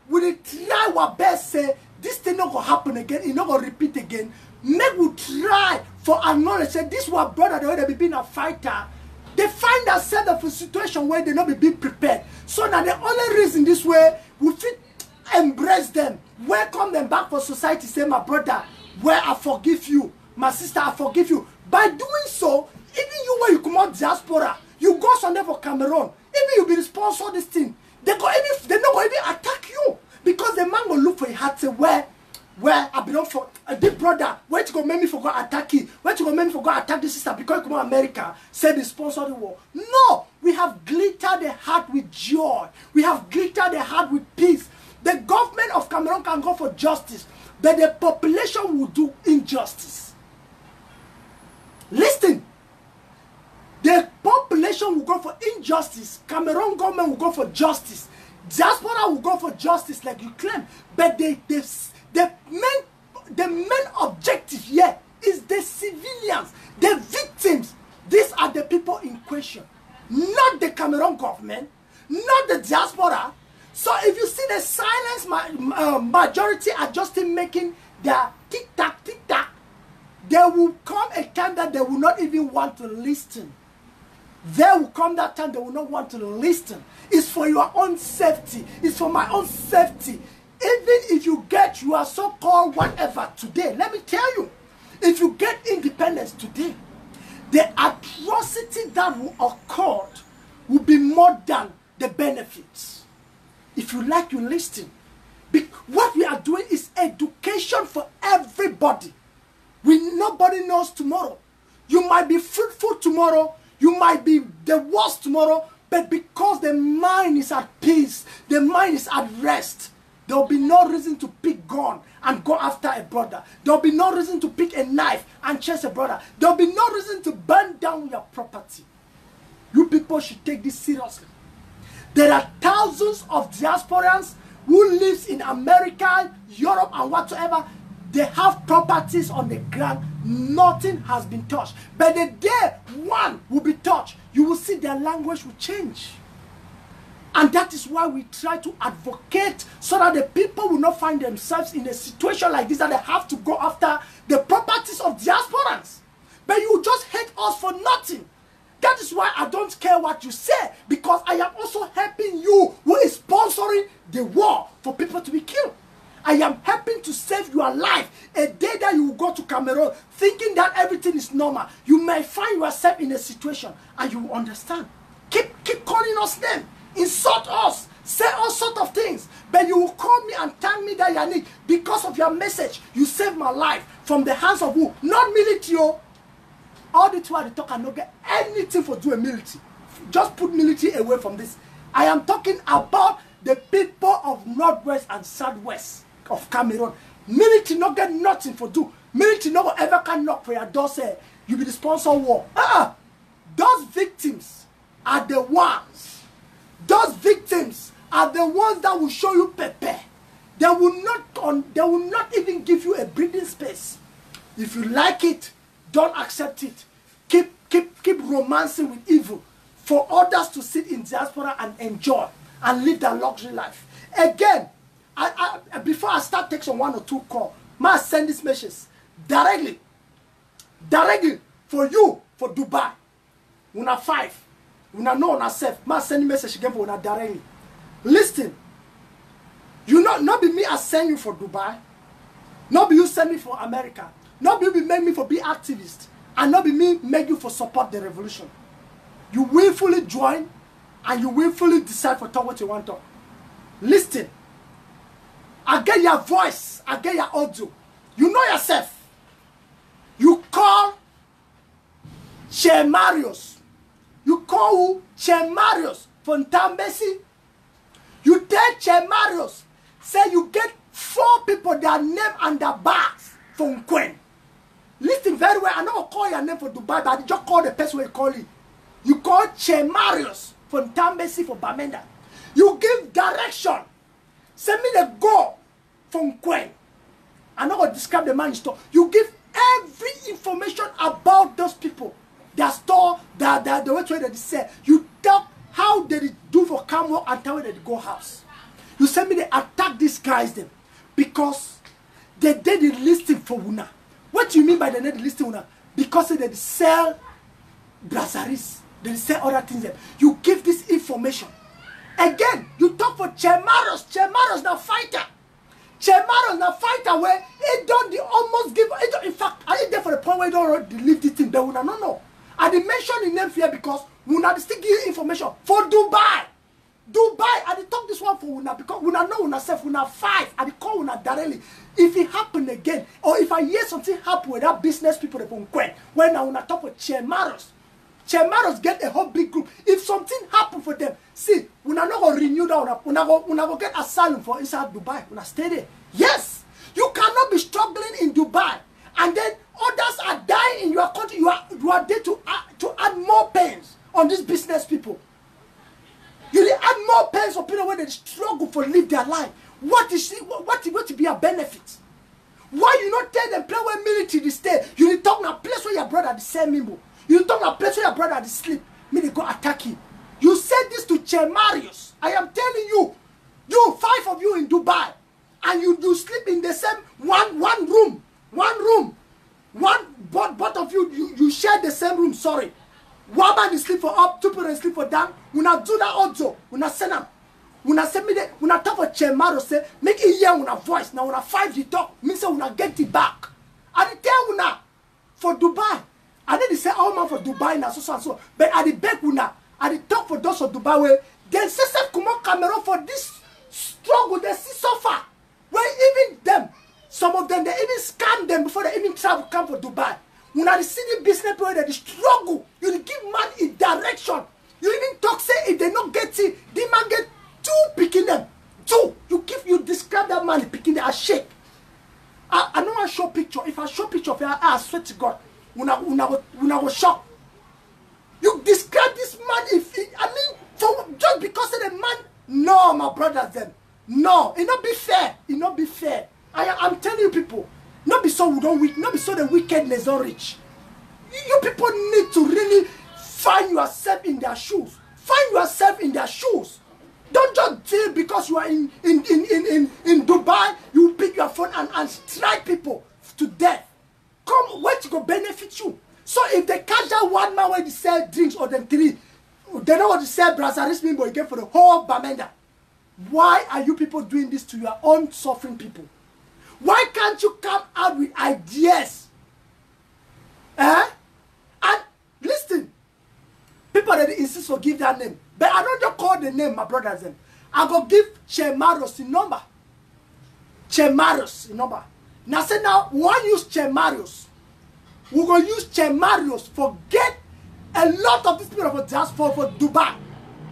we try our best, say, this thing not going to happen again, it not going to repeat again. Make we try for acknowledge, say, this was brother, the way they been a fighter. They find themselves in a situation where they not be prepared. So now the only reason this way, we fit embrace them, welcome them back for society, say, my brother, where I forgive you, my sister, I forgive you. By doing so, even you when you come out diaspora, you go somewhere for Cameroon, even you be responsible for this thing, they not going to even attack you, because the man will look for a heart, say, where I belong for a big brother, where to go make me for go attack you, where to go make me for go attack the sister because you come to America, say they sponsor the war. No, we have glittered the heart with joy. We have glittered the heart with peace. The government of Cameroon can go for justice, but the population will do injustice. Listen, the population will go for injustice. Cameroon government will go for justice. Diaspora will go for justice like you claim. But the main objective here is the civilians, the victims. These are the people in question. Not the Cameroon government, not the diaspora. So if you see the silence majority are just making their tick-tack, tick-tack, there will come a time that they will not even want to listen. There will come that time they will not want to listen. It's for your own safety. It's for my own safety. Even if you are so-called whatever today, let me tell you, If you get independence today, the atrocity that will occur will be more than the benefits. If you like, you listen. What we are doing is education for everybody. Nobody knows tomorrow. You might be fruitful tomorrow. You might be the worst tomorrow. But because the mind is at peace, the mind is at rest, there will be no reason to pick gun and go after a brother. There will be no reason to pick a knife and chase a brother. There will be no reason to burn down your property. You people should take this seriously. There are thousands of diasporans who live in America, Europe, and whatsoever. They have properties on the ground. Nothing has been touched. But the day one will be touched, you will see their language will change. And that is why we try to advocate so that the people will not find themselves in a situation like this, that they have to go after the properties of diasporans. But you just hate us for nothing. That is why I don't care what you say, because I am also helping you who is sponsoring the war for people to be killed. I am helping to save your life. A day that you will go to Cameroon thinking that everything is normal, you may find yourself in a situation and you will understand. Keep calling us names, insult us, say all sorts of things, but you will call me and thank me that Yannick, because of your message, you saved my life from the hands of who? Not military. All the time they talk and not get anything for doing military. Just put military away from this. I am talking about the people of Northwest and Southwest of Cameroon. Military not get nothing for do. Military not ever can knock for your door say you be the sponsor of war. Those victims are the ones. Those victims are the ones that will show you pepe. They will not even give you a breathing space. If you like it, don't accept it. Keep romancing with evil for others to sit in diaspora and enjoy and live their luxury life. Again, before I start taking one or two calls, I send this message directly for you, for Dubai. Una 5. Una know una self. I send the message again for una directly. Listen. You not be me I send you for Dubai. Not be you send me for America. Not be make me for be activist. And not be me make you for support the revolution. You willfully join and you willfully decide for talk what you want to talk. Listen. I get your voice. I get your audio. You know yourself. You call Che Marius. You call who? Che Marius from Tambesi. You tell Che Marius, say you get 4 people that name under bars from Quen. Listen very well. I know I call your name for Dubai, but I just call the person we call it. You call Che Marius from Tambesi for Bamenda. You give direction. Send me the go from Quen. I'm not going to describe the man's store. You give every information about those people. Their store, the way they say. You talk how they do for camel and how they go house. You send me they attack these guys them because they did the listing for Una. What do you mean by they did the listing Una? Because they sell brasseries, they sell other things them. You give this information. Again, you talk for Che Marius. Che Marius now fighter. Che Marius now fighter where it don't almost give it don't, in fact, I ain't there for the point where you don't leave this thing, but Una no. I didn't mention the name here because Una still give information for Dubai. Dubai, I did talk this one for Una because Una know Una self, Una 5. I did call Una directly. If it happen again, or if I hear something happen with that business people from Quen, when I Una talk with Che Marius. Che Marius get a whole big group. If something happen for them, see, Una not gonna renew that Una go get asylum for inside Dubai. Una stay there. Yes, you cannot be struggling in Dubai, and then others are dying in your country. You are there to add more pains on these business people. You will add more pains for people when they struggle for live their life. What to be a benefit? Why you not tell them play where military they stay? You will talk now place where your brother the same mimbo. You talk now place where your brother the sleep. Me they go attack you. You said this to Che Marius. I am telling you, you 5 of you in Dubai, and you sleep in the same one room. Both of you share the same room. Sorry. One man is sleep for up, 2 people sleep for down. Una do that also. Una send them. Una send me the. Una talk for Che Marius say make it hear una voice. Now una 5 the talk. Me say una get it back. I tell una for Dubai. And then they say, oh man for Dubai now, so and so. But at the back una, at the talk for those of Dubai where then say come on Cameroon for this struggle they see so far. Where even them, some of them they even scam them before they even travel come for Dubai. When I see the business where they struggle, you give man in direction. You even talk say if they not get it, the man get two picking them. Two. You describe that man picking them as shake. I know I show picture. If I show picture of you, I swear to God, when I was shocked. You describe this man just because of the man. No, my brothers then. No, it not be fair. It not be fair. I'm telling you people, not be so we don't weak, not be so the wickedness don't reach. You people need to really find yourself in their shoes. Find yourself in their shoes. Don't just deal because you are in Dubai, you pick your phone and strike people to death. Come, where to go benefit you. So if they catch that one man where they sell drinks or them three, they know what to sell Brazaris mean, but again for the whole Bamenda. Why are you people doing this to your own suffering people? Why can't you come out with ideas? And listen, people that insist for give that name. But I don't just call the name, my brothers. I go give Chemaros the number. Chemaros the number. Now say now, one use Chemaros. We go use Chemaros for get a lot of these people for diaspora for Dubai.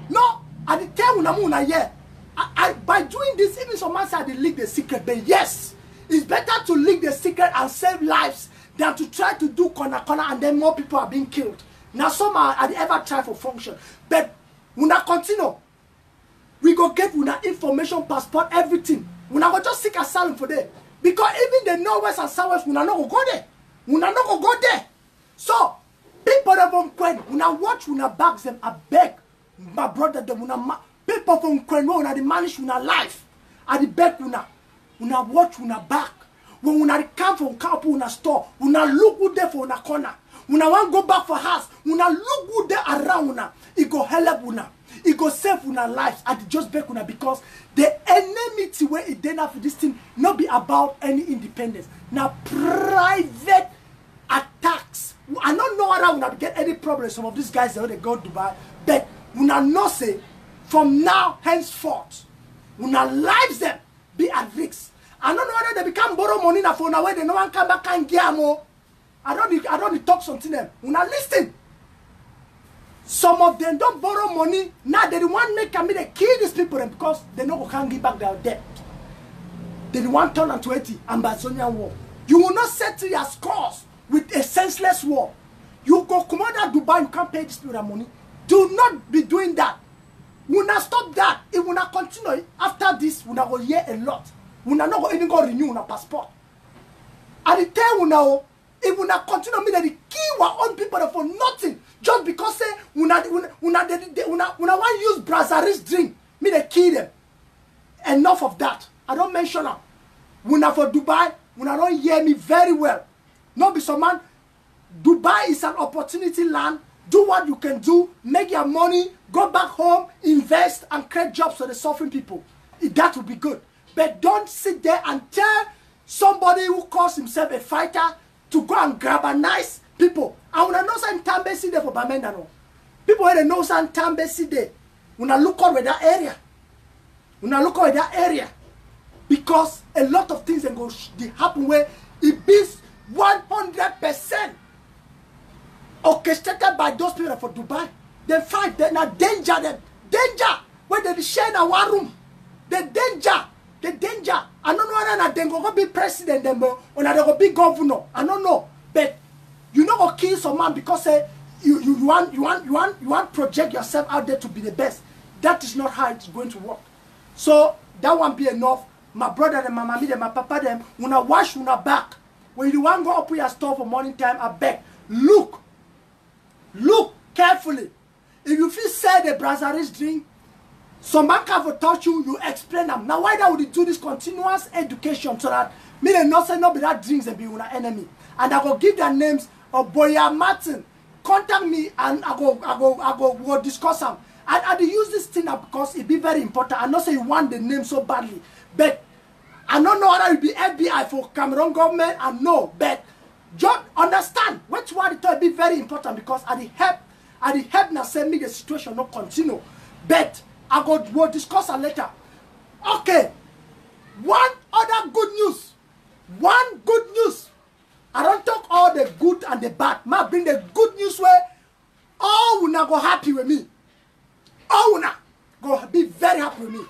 No, at the time when I'm here, by doing this, even some man say they leak the secret. But yes, it's better to leak the secret and save lives than to try to do corner and then more people are being killed. Now some are ever try for function. But when I continue, we go get una information, passport, everything. We not go just seek asylum for them. Because even the northwest and southwest, we not go there. We not go there. So, people that from Kwen, we not watch, we not back them, I beg. My brother, people from Kwen, we not manage, we not life. At the back, we not watch, we not back. When we not come from camp, we not store, we not look good there for una corner. Una want go back for house. Una look good there around una. It go help una. It go save una lives. At just back una because the enmity where it then for this thing not be about any independence. Now private attacks. I don't know how una get any problem. Some of these guys they go to Dubai, but una no say from now henceforth, una lives them be at risk. I don't know whether they become borrow money na for una where they no one come back and get more. I don't talk something them. Una listen. Some of them don't borrow money. Now they want make they kill these people because they know can't give back their debt. They want turn and 20 Ambazonian war. You will not settle your scores with a senseless war. You go come out Dubai, you can't pay these people money. Do not be doing that. We will not stop that. It will not continue. After this, we will not go hear a lot. We will not go even go renew our passport. At the time we now. If we not continue mean that the kill our own people for nothing, just because say we not want use Brazaris drink, me they kill them. Enough of that. I don't mention them. We not for Dubai, we not don't hear me very well. No be some man. Dubai is an opportunity land. Do what you can do, make your money, go back home, invest and create jobs for the suffering people. That would be good. But don't sit there and tell somebody who calls himself a fighter to go and grab a nice people. And when I know some Tambe see there for Bamenda no. People when they know some Tambe see there. When I look over that area. When I look over that area. Because a lot of things they happen where it is 100% orchestrated by those people for Dubai. They fight, they not danger them. Danger! When they share in one room. The danger. The danger. I don't know whether they go be president them or they go be governor. I don't know. But you know go kill some man because you want project yourself out there to be the best. That is not how it's going to work. So that won't be enough. My brother and my mommy and my papa them wanna wash una back. When you want to go up with your store for morning time, I beg. Look carefully. If you feel say the Brazaris drink, some man can for touch you, you explain them. Now why that would you do this continuous education so that me they not say no be that drinks and be una enemy. And I go give their names of Boya Martin. Contact me and I go discuss them. And I use this thing up because it be very important. I know say you want the name so badly. But I don't know whether it be FBI for Cameroon government. I know. But Just understand which one it will be very important because at the help now send me the situation not continue. But I will discuss it later. Okay. One other good news. One good news. I don't talk all the good and the bad. I bring the good news where all will not go happy with me. All will not go be very happy with me.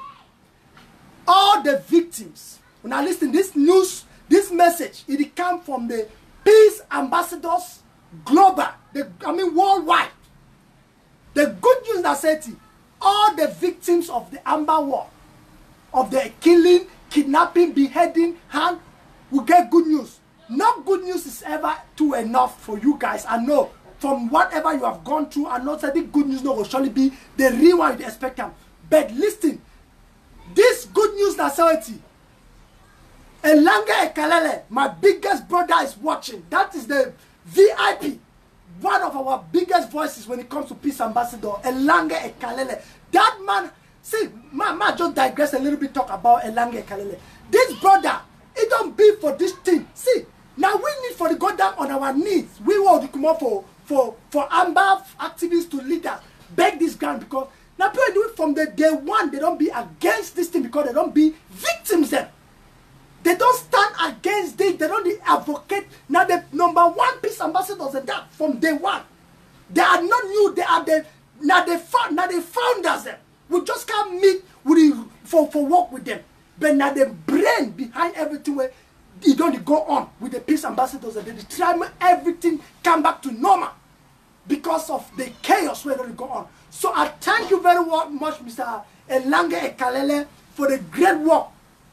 All the victims. When I listen this news, this message, it come from the peace ambassadors global. Worldwide. The good news that said all the victims of the Amber War, of the killing, kidnapping, beheading, hand, will get good news. Not good news is ever too enough for you guys. I know from whatever you have gone through, I know that the good news will surely be the real one you expect them. But listen, this good news Nasawati, Elange Ekalele, my biggest brother is watching. That is the VIP, one of our biggest voices when it comes to peace ambassador, Elange Ekalele. That man, see, man just digress a little bit, talk about Elange Ekalele. This brother, it don't be for this thing. See, now we need for to go down on our knees. We want to come up for Amber activists to leaders, beg this ground because now people do it from the day one. They don't be against this thing because they don't be victims them. They don't stand against this. They don't advocate. Now the number one peace ambassadors and that from day one. They are not new. They are the founders them. We just can't meet with for work with them. But now the brain behind everything where it don't go on with the peace ambassadors and they try everything come back to normal because of the chaos where it don't go on. So I thank you very much, Mr. Elange Ekalele, for the great work.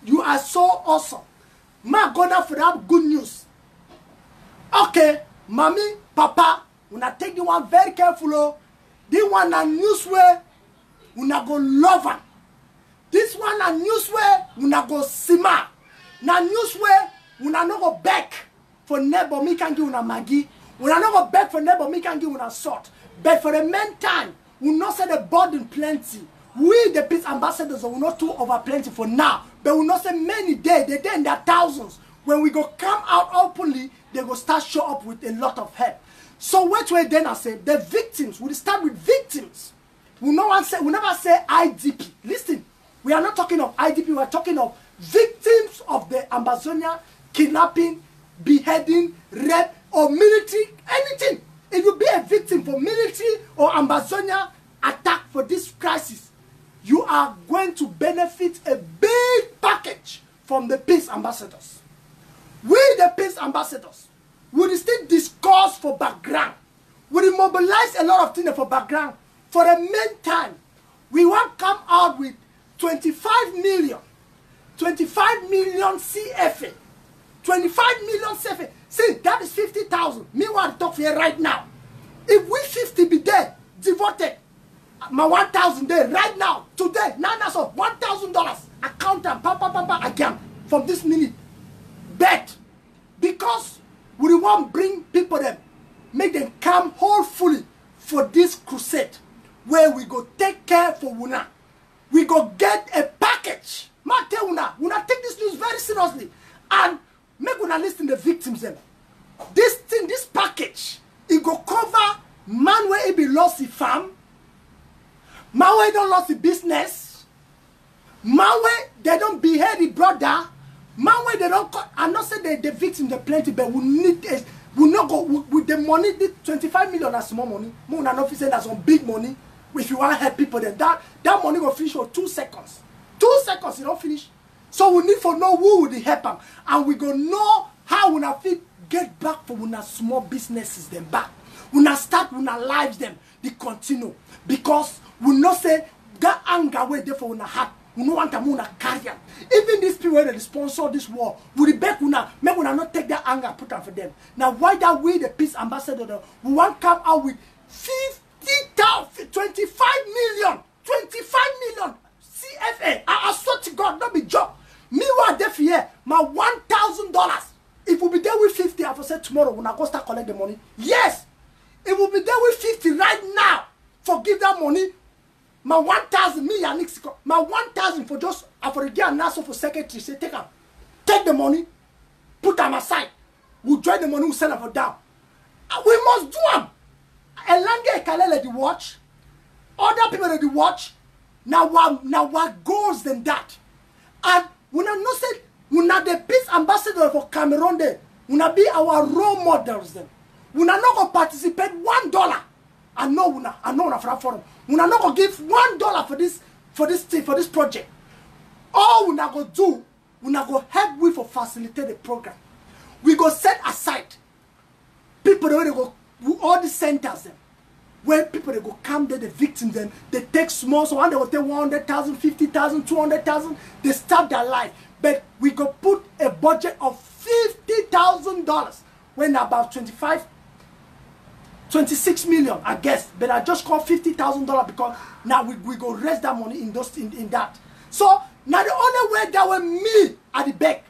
You are so awesome. My God, for that good news. Okay, mommy, papa, when I take the one very careful, this one a news where we not go love her. This one a news where we not go sima. Na news where we not go back for neighbor me can give una maggi. We not go back for neighbor me can give una salt. But for the meantime, we not say the burden plenty. We the peace ambassadors will not too over plenty for now. But we not say many days, they there in their thousands. When we go come out openly, they go start show up with a lot of help. So which way then I say the victims, we start with victims. We never say IDP. Listen, we are not talking of IDP, we are talking of victims of the Amazonia kidnapping, beheading, rape, or military, anything. If you be a victim for military or Amazonia attack for this crisis, you are going to benefit a big package from the peace ambassadors. We, the peace ambassadors, will still discuss for background. We will mobilize a lot of things for background. For the meantime, we want to come out with 25 million CFA. 25 million CFA. See, that is 50,000. Me want to talk here right now. If we 50 be there, devoted, my 1,000 there right now, today, now that's of $1,000. Account and papa again from this minute. Bet because we want to bring people them, make them come wholefully for this crusade where we go take care for Una. We go get a package. Mate Una take this news very seriously and make Una listen the victims them. This thing, this package, it go cover man where it be lost the farm. Man where don't lost the business. Man where they don't behead the brother. Man where they don't. I'm not saying the victims are plenty, but we need a, we not go with the money. The 25 million is small money. More than enough saying that's some big money. If you want to help people, then that money will finish for 2 seconds. 2 seconds, you don't finish. So we need to know who will help them, and we go know how we na fit get back for una small businesses them back. We na start una lives them. They continue because we not say that anger way there for una heart. We no want them una carry them. Even these people that sponsor this war, we beg una make una not take that anger put on for them. Now why that we the peace ambassador we want come out with 50,000, 25 million CFA. I swear to God, not be joke. Me what there for here, my $1,000. If we be there with 50, I will say tomorrow when I go start collect the money. Yes, it will be there with 50 right now. Forgive that money. My 1,000, me and Nix, my 1,000 for just for the girl and also for secretary. Say take the money, put them aside. will join the money, will sell them down. We must do them. Elange Kalele the watch. Other people that the watch. Now what goes than that. And when I know say, when I the peace ambassador for Cameroon there, when I be our role models then. When I not gonna participate $1. I know for that forum. When I not gonna give $1 for this project. All we not gonna do, we not gonna help we for facilitate the program. We go set aside people that go all the centers them. Where people they go come there, the victims them, they take small, so one they will take 100,000, 50,000, 200,000, they start their life. But we go put a budget of $50,000 when about 26 million, I guess. But I just call $50,000 because now we go raise that money in that. So now the only way that will me at the back,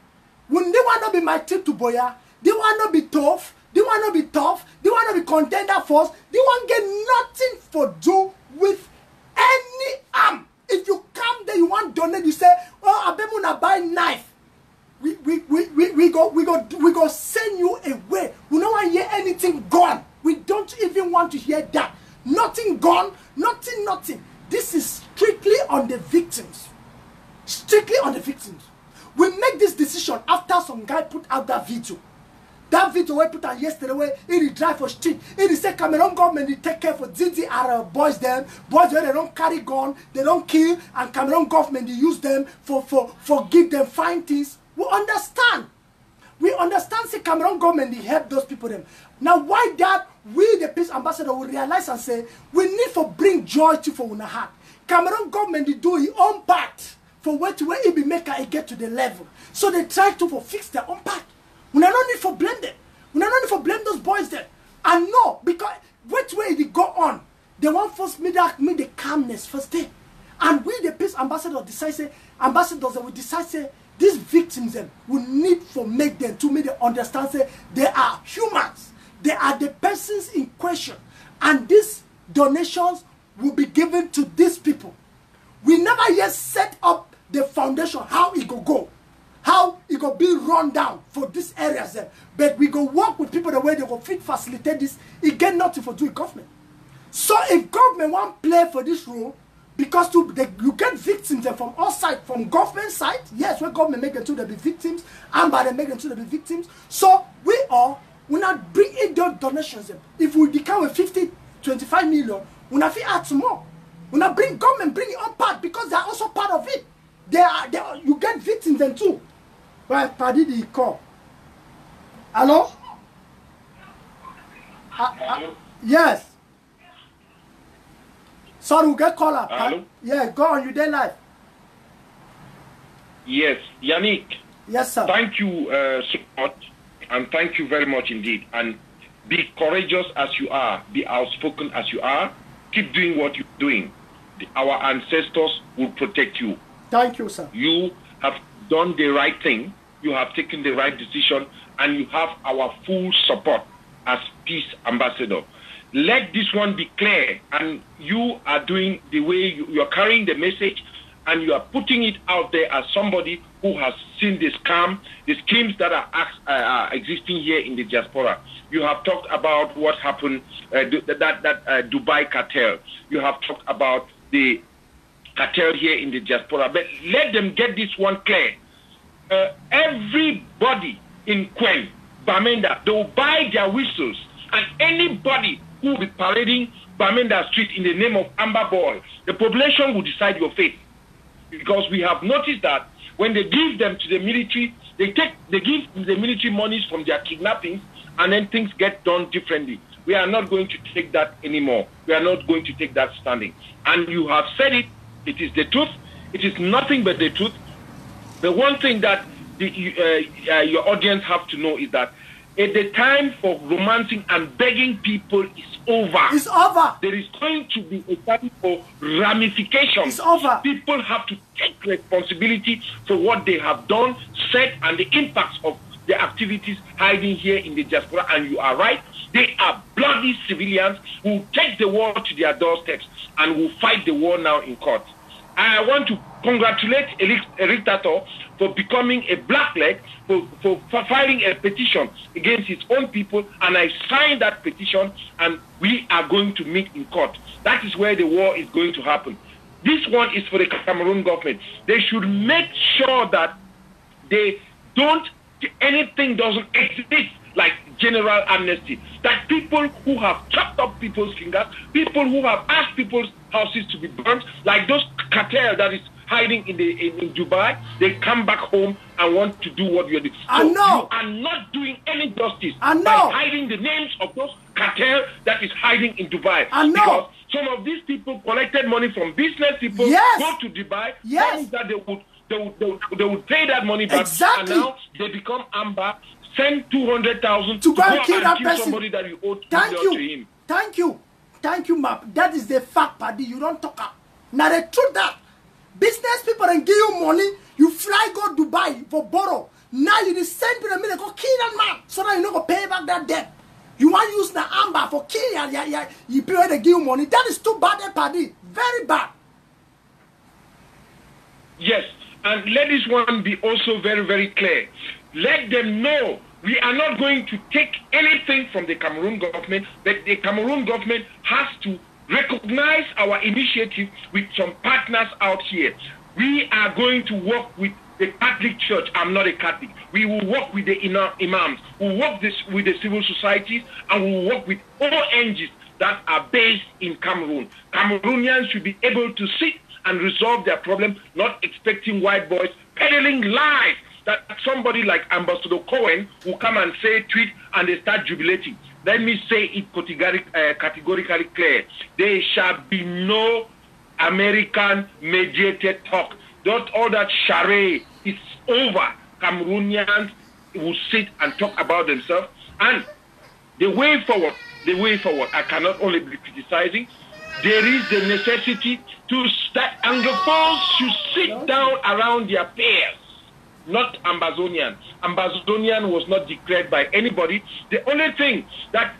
when they want to be my trip to Boya, they want to be tough. They want to be tough. They want to be contender force. They want to get nothing for do with any arm. If you come there, you want to donate, you say, oh, I bet when I buy knife. We go send you away. We don't want to hear anything gone. We don't even want to hear that. Nothing gone, nothing. This is strictly on the victims. Strictly on the victims. We make this decision after some guy put out that video. That video we put out yesterday, it drive for street. It say Cameroon government they take care for DDR boys them. Boys where they don't carry gun, they don't kill, and Cameroon government they use them for give them fine things. We understand. We understand say Cameroon government they help those people them. Now why that we the peace ambassador will realize and say we need to bring joy to for una heart. Cameroon government they do their own part for where it be make it get to the level. So they try to fix their own part. We don't need for blame them. We don't need for blame those boys there. And no, because which way they go on, they want first me the calmness first day. And we the peace ambassador decide say ambassadors that will decide say these victims them we need for make them to make them understand say they are humans. They are the persons in question. And these donations will be given to these people. We never yet set up the foundation how it go. How it go be run down for these areas there. But we go work with people the way they go fit facilitate this. It get nothing for doing government. So if government want play for this role, because you get victims there from all sides, from government side, yes, when government make them to they be victims, and by them make them to they be victims. So we not bring in those donations there. If we become a 25 million, we not fit add some more. We not bring government, bring it on part because they are also part of it. You get victims then too. Well, pardon the call. Hello? Yes. Sorry, we get caller. Hello? Yeah, go on, you there live. Yes, Yannick. Yes, sir. Thank you so much, and thank you very much indeed. And be courageous as you are, be outspoken as you are. Keep doing what you're doing. Our ancestors will protect you. Thank you, sir. You have done the right thing, you have taken the right decision, and you have our full support as peace ambassador. Let this one be clear, and you are doing the way you're carrying the message, and you are putting it out there as somebody who has seen the schemes that are existing here in the diaspora. You have talked about what happened, Dubai cartel. You have talked about the cartel here in the diaspora, but let them get this one clear. Everybody in Kwen, Bamenda, they will buy their whistles, and anybody who will be parading Bamenda Street in the name of Amber Boy, the population will decide your fate. Because we have noticed that when they give them to the military, they give the military monies from their kidnappings, and then things get done differently. We are not going to take that anymore. We are not going to take that standing. And you have said it. It is the truth. It is nothing but the truth. The one thing that your audience have to know is that the time for romancing and begging people is over. It's over. There is going to be a time for ramifications. It's over. People have to take responsibility for what they have done, said, and the impacts of the activities hiding here in the diaspora. And you are right. They are bloody civilians who take the war to their doorsteps and will fight the war now in court. I want to congratulate Eric Tato for becoming a blackleg, for filing a petition against his own people, and I signed that petition, and we are going to meet in court. That is where the war is going to happen. This one is for the Cameroon government. They should make sure that anything doesn't exist like general amnesty. That people who have chopped up people's fingers, people who have asked people's houses to be burnt, like those cartel that is hiding in Dubai, they come back home and want to do what you're doing. I know. You are not doing any justice by hiding the names of those cartel that is hiding in Dubai. I know. Because some of these people collected money from business people, go to Dubai, that they would pay that money back, and now they become Amber, send 200,000 to go and kill that person. Somebody that you owe to him. Thank you, Map. That is the fact, Paddy. You don't talk up. Now the truth that business people and give you money, you fly go Dubai for borrow. Now you the same people go kill that man, so that you not go pay back that debt. You want to use the Amber for killing, you pay they give you money. That is too bad, Paddy. Very bad. Yes, and let this one be also very, very clear. Let them know we are not going to take anything from the Cameroon government, but the Cameroon government has to recognize our initiative with some partners out here. We are going to work with the Catholic Church. I'm not a Catholic. We will work with the imams. We'll work with the civil societies, and we'll work with all NGOs that are based in Cameroon. Cameroonians should be able to sit and resolve their problem, not expecting white boys peddling lies that somebody like Ambassador Cohen will come and say, tweet, and they start jubilating. Let me say it categorically clear. There shall be no American mediated talk. All that charade is over. Cameroonians will sit and talk about themselves. And the way forward, I cannot only be criticizing. There is the necessity that Anglophones should sit down around their peers, not Ambazonian. Ambazonian was not declared by anybody. The only thing that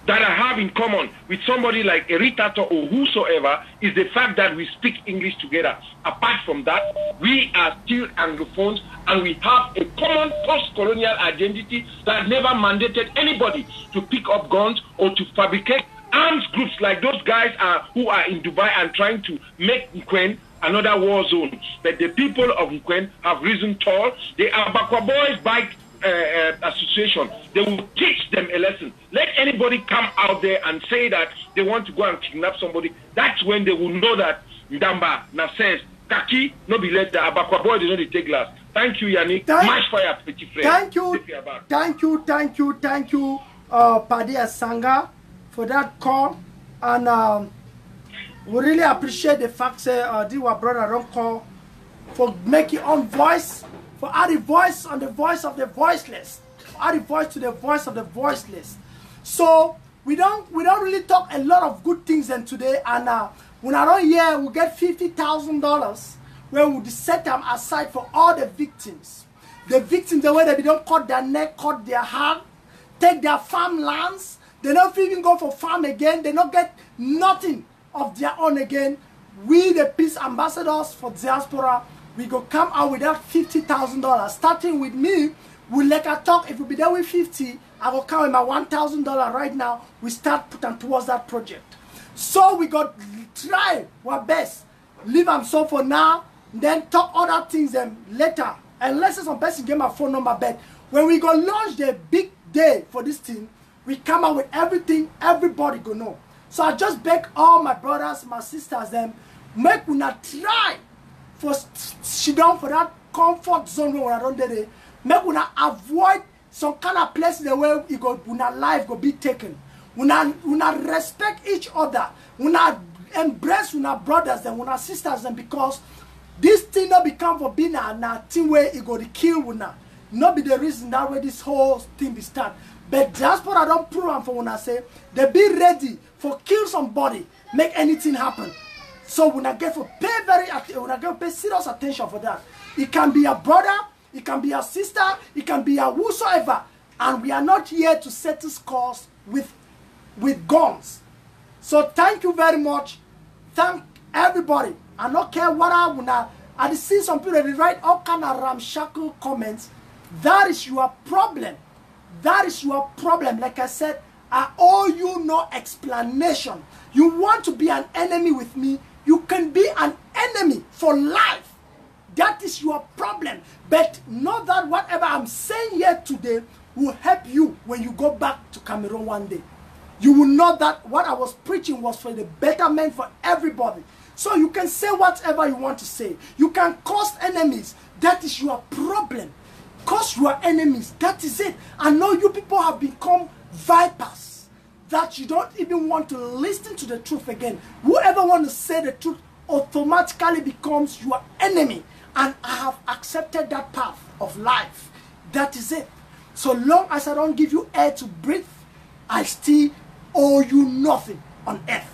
that I have in common with somebody like Eritato or whosoever is the fact that we speak English together. Apart from that, we are still Anglophones, and we have a common post-colonial identity that never mandated anybody to pick up guns or to fabricate arms groups like those guys who are in Dubai and trying to make Nkwen another war zone. But the people of Nkwen have risen tall. The Abakwa Boys Bike Association, they will teach them a lesson. Let anybody come out there and say that they want to go and kidnap somebody. That's when they will know that Ndamba, Nasens, Kaki, no be let the Abakwa Boys, they know they take glass. Thank you, Yannick. Much fire, petit frère. Thank you, Paddy Asanga, for that call. And we really appreciate the fact that our brother don't call for making own voice, for adding voice on the voice of the voiceless, adding voice to the voice of the voiceless. So we don't really talk a lot of good things in today. And when I don't hear, we get $50,000 where we set them aside for all the victims. The victims, the way that they don't cut their neck, cut their hand, take their farmlands. They don't even go for farm again. They don't get nothing of their own again. We, the peace ambassadors for diaspora, we go come out with that $50,000. Starting with me, we let her talk. If we be there with 50, I will come with my $1,000 right now. We start putting towards that project. So we got try our best. Leave them so for now. Then talk other things them later. Unless some person get my phone number back. When we go launch the big day for this thing, we come out with everything everybody go know. So I just beg all my brothers, my sisters, them make we not try for sit down for that comfort zone where I don't do it. Make we not avoid some kind of place the way it go, we not life go be taken. We not respect each other. We not embrace we not brothers and we not sisters and because this thing not become for being a thing where it go to kill we not be the reason that way this whole thing be start. But diaspora don't prove them for when I say they be ready for kill somebody, make anything happen. So when I get for pay serious attention for that. It can be a brother, it can be a sister, it can be a whosoever, and we are not here to settle scores with guns. So thank you very much. thank everybody. I don't care what I wanna. I see some people that write all kind of ramshackle comments. That is your problem. That is your problem. Like I said, I owe you no explanation. You want to be an enemy with me, you can be an enemy for life. That is your problem. But know that whatever I'm saying here today will help you when you go back to Cameroon one day. You will know that what I was preaching was for the betterment for everybody. So you can say whatever you want to say. You can cause enemies. That is your problem. Cause your enemies. That is it. I know you people have become vipers, that you don't even want to listen to the truth again. Whoever wants to say the truth automatically becomes your enemy. And I have accepted that path of life. That is it. So long as I don't give you air to breathe, I still owe you nothing on earth.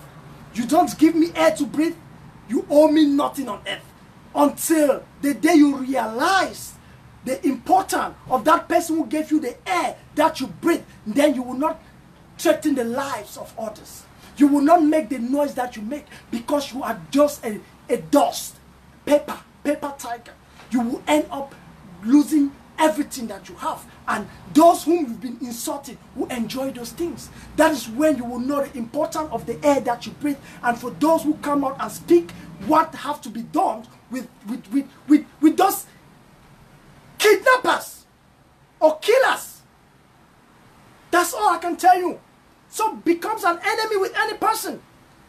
You don't give me air to breathe, you owe me nothing on earth. Until the day you realize the importance of that person who gave you the air that you breathe, then you will not threaten the lives of others. You will not make the noise that you make because you are just a dust, paper tiger. You will end up losing everything that you have. And those whom you've been insulting will enjoy those things. That is when you will know the importance of the air that you breathe. And for those who come out and speak what have to be done with those kidnappers or killers. That's all I can tell you. So becomes an enemy with any person.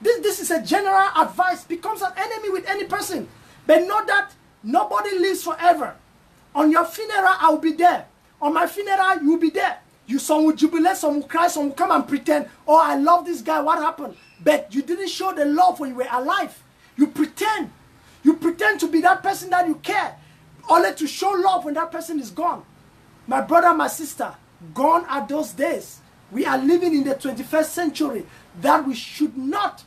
This is a general advice. Becomes an enemy with any person. But know that nobody lives forever. On your funeral, I will be there. On my funeral, you will be there. Some will jubilate, some will cry, some will come and pretend, oh, I love this guy, what happened? But you didn't show the love when you were alive. You pretend. You pretend to be that person that you care, only to show love when that person is gone. My brother, my sister, gone are those days. We are living in the 21st century that we should not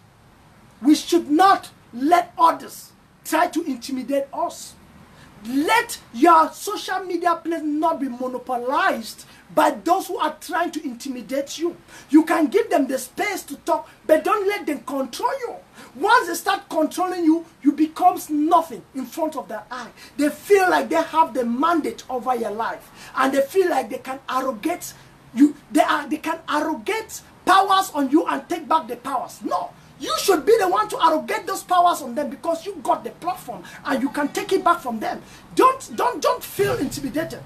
let others try to intimidate us. Let your social media place not be monopolized by those who are trying to intimidate you. You can give them the space to talk, but don't let them control you. Once they start controlling you, you become nothing in front of their eye. They feel like they have the mandate over your life, and they feel like they can arrogate you. They can arrogate powers on you and take back the powers. No. You should be the one to arrogate those powers on them because you got the platform and you can take it back from them. Don't feel intimidated.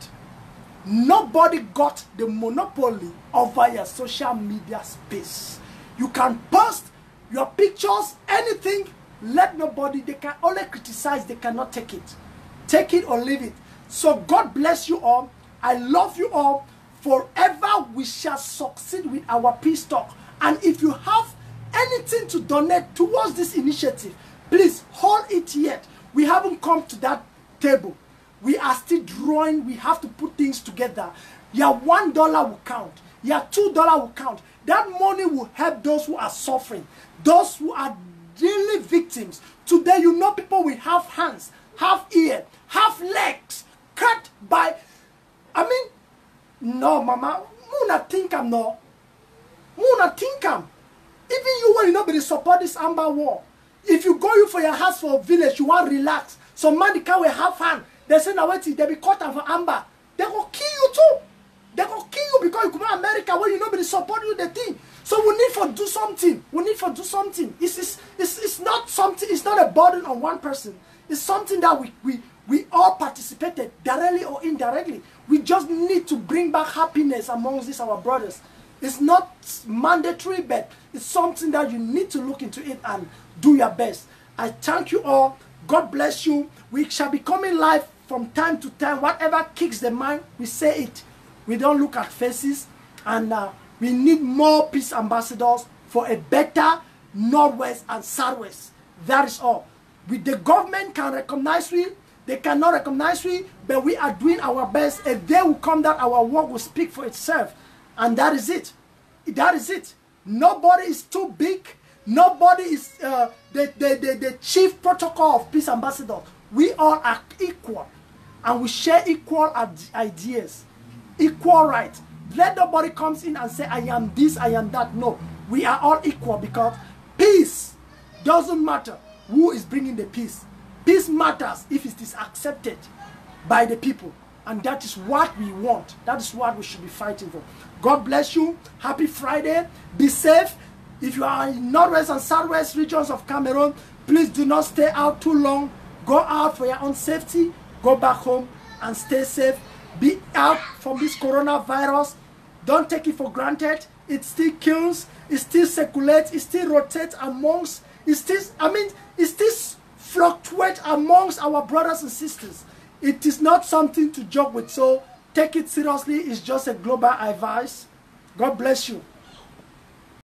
Nobody got the monopoly over your social media space. You can post your pictures, anything, let nobody, they can only criticize, they cannot take it. Take it or leave it. So God bless you all. I love you all. Forever we shall succeed with our peace talk. And if you have anything to donate towards this initiative, please hold it yet. We haven't come to that table. We are still drawing. We have to put things together. Your $1 will count. Your $2 will count. That money will help those who are suffering, those who are really victims. Today, you know, people will have hands, have ears, have legs cut by. No, Mama, Muna think I'm no. Muna think I'm. Even you when you nobody support this Amber war. If you go for your house for a village, you want to relax. Some man can will have fun. They say now wait till they be caught for Amber. They go kill you too. They go kill you because you come to America where you nobody support you the thing. So we need to do something. We need to do something. It's not something. It's not a burden on one person. It's something that we all participated directly or indirectly. We just need to bring back happiness amongst these our brothers. It's not mandatory, but it's something that you need to look into it and do your best. I thank you all. God bless you. We shall be coming live from time to time. Whatever kicks the mind, we say it. We don't look at faces. And we need more peace ambassadors for a better Northwest and Southwest. That is all. The government can recognize we. They cannot recognize we, but we are doing our best. A day will come that our work will speak for itself. And that is it. That is it. Nobody is too big. Nobody is the chief protocol of peace ambassador. We all are equal. And we share equal ideas. Equal rights. Let nobody comes in and say, I am this, I am that. No. We are all equal because peace doesn't matter who is bringing the peace. Peace matters if it is accepted by the people. And that is what we want. That is what we should be fighting for. God bless you. Happy Friday. Be safe. If you are in northwest and southwest regions of Cameroon, please do not stay out too long. Go out for your own safety. Go back home and stay safe. Be out from this coronavirus. Don't take it for granted. It still kills. It still circulates. It still rotates amongst. It still fluctuates amongst our brothers and sisters. It is not something to joke with. So take it seriously. It's just a global advice. God bless you.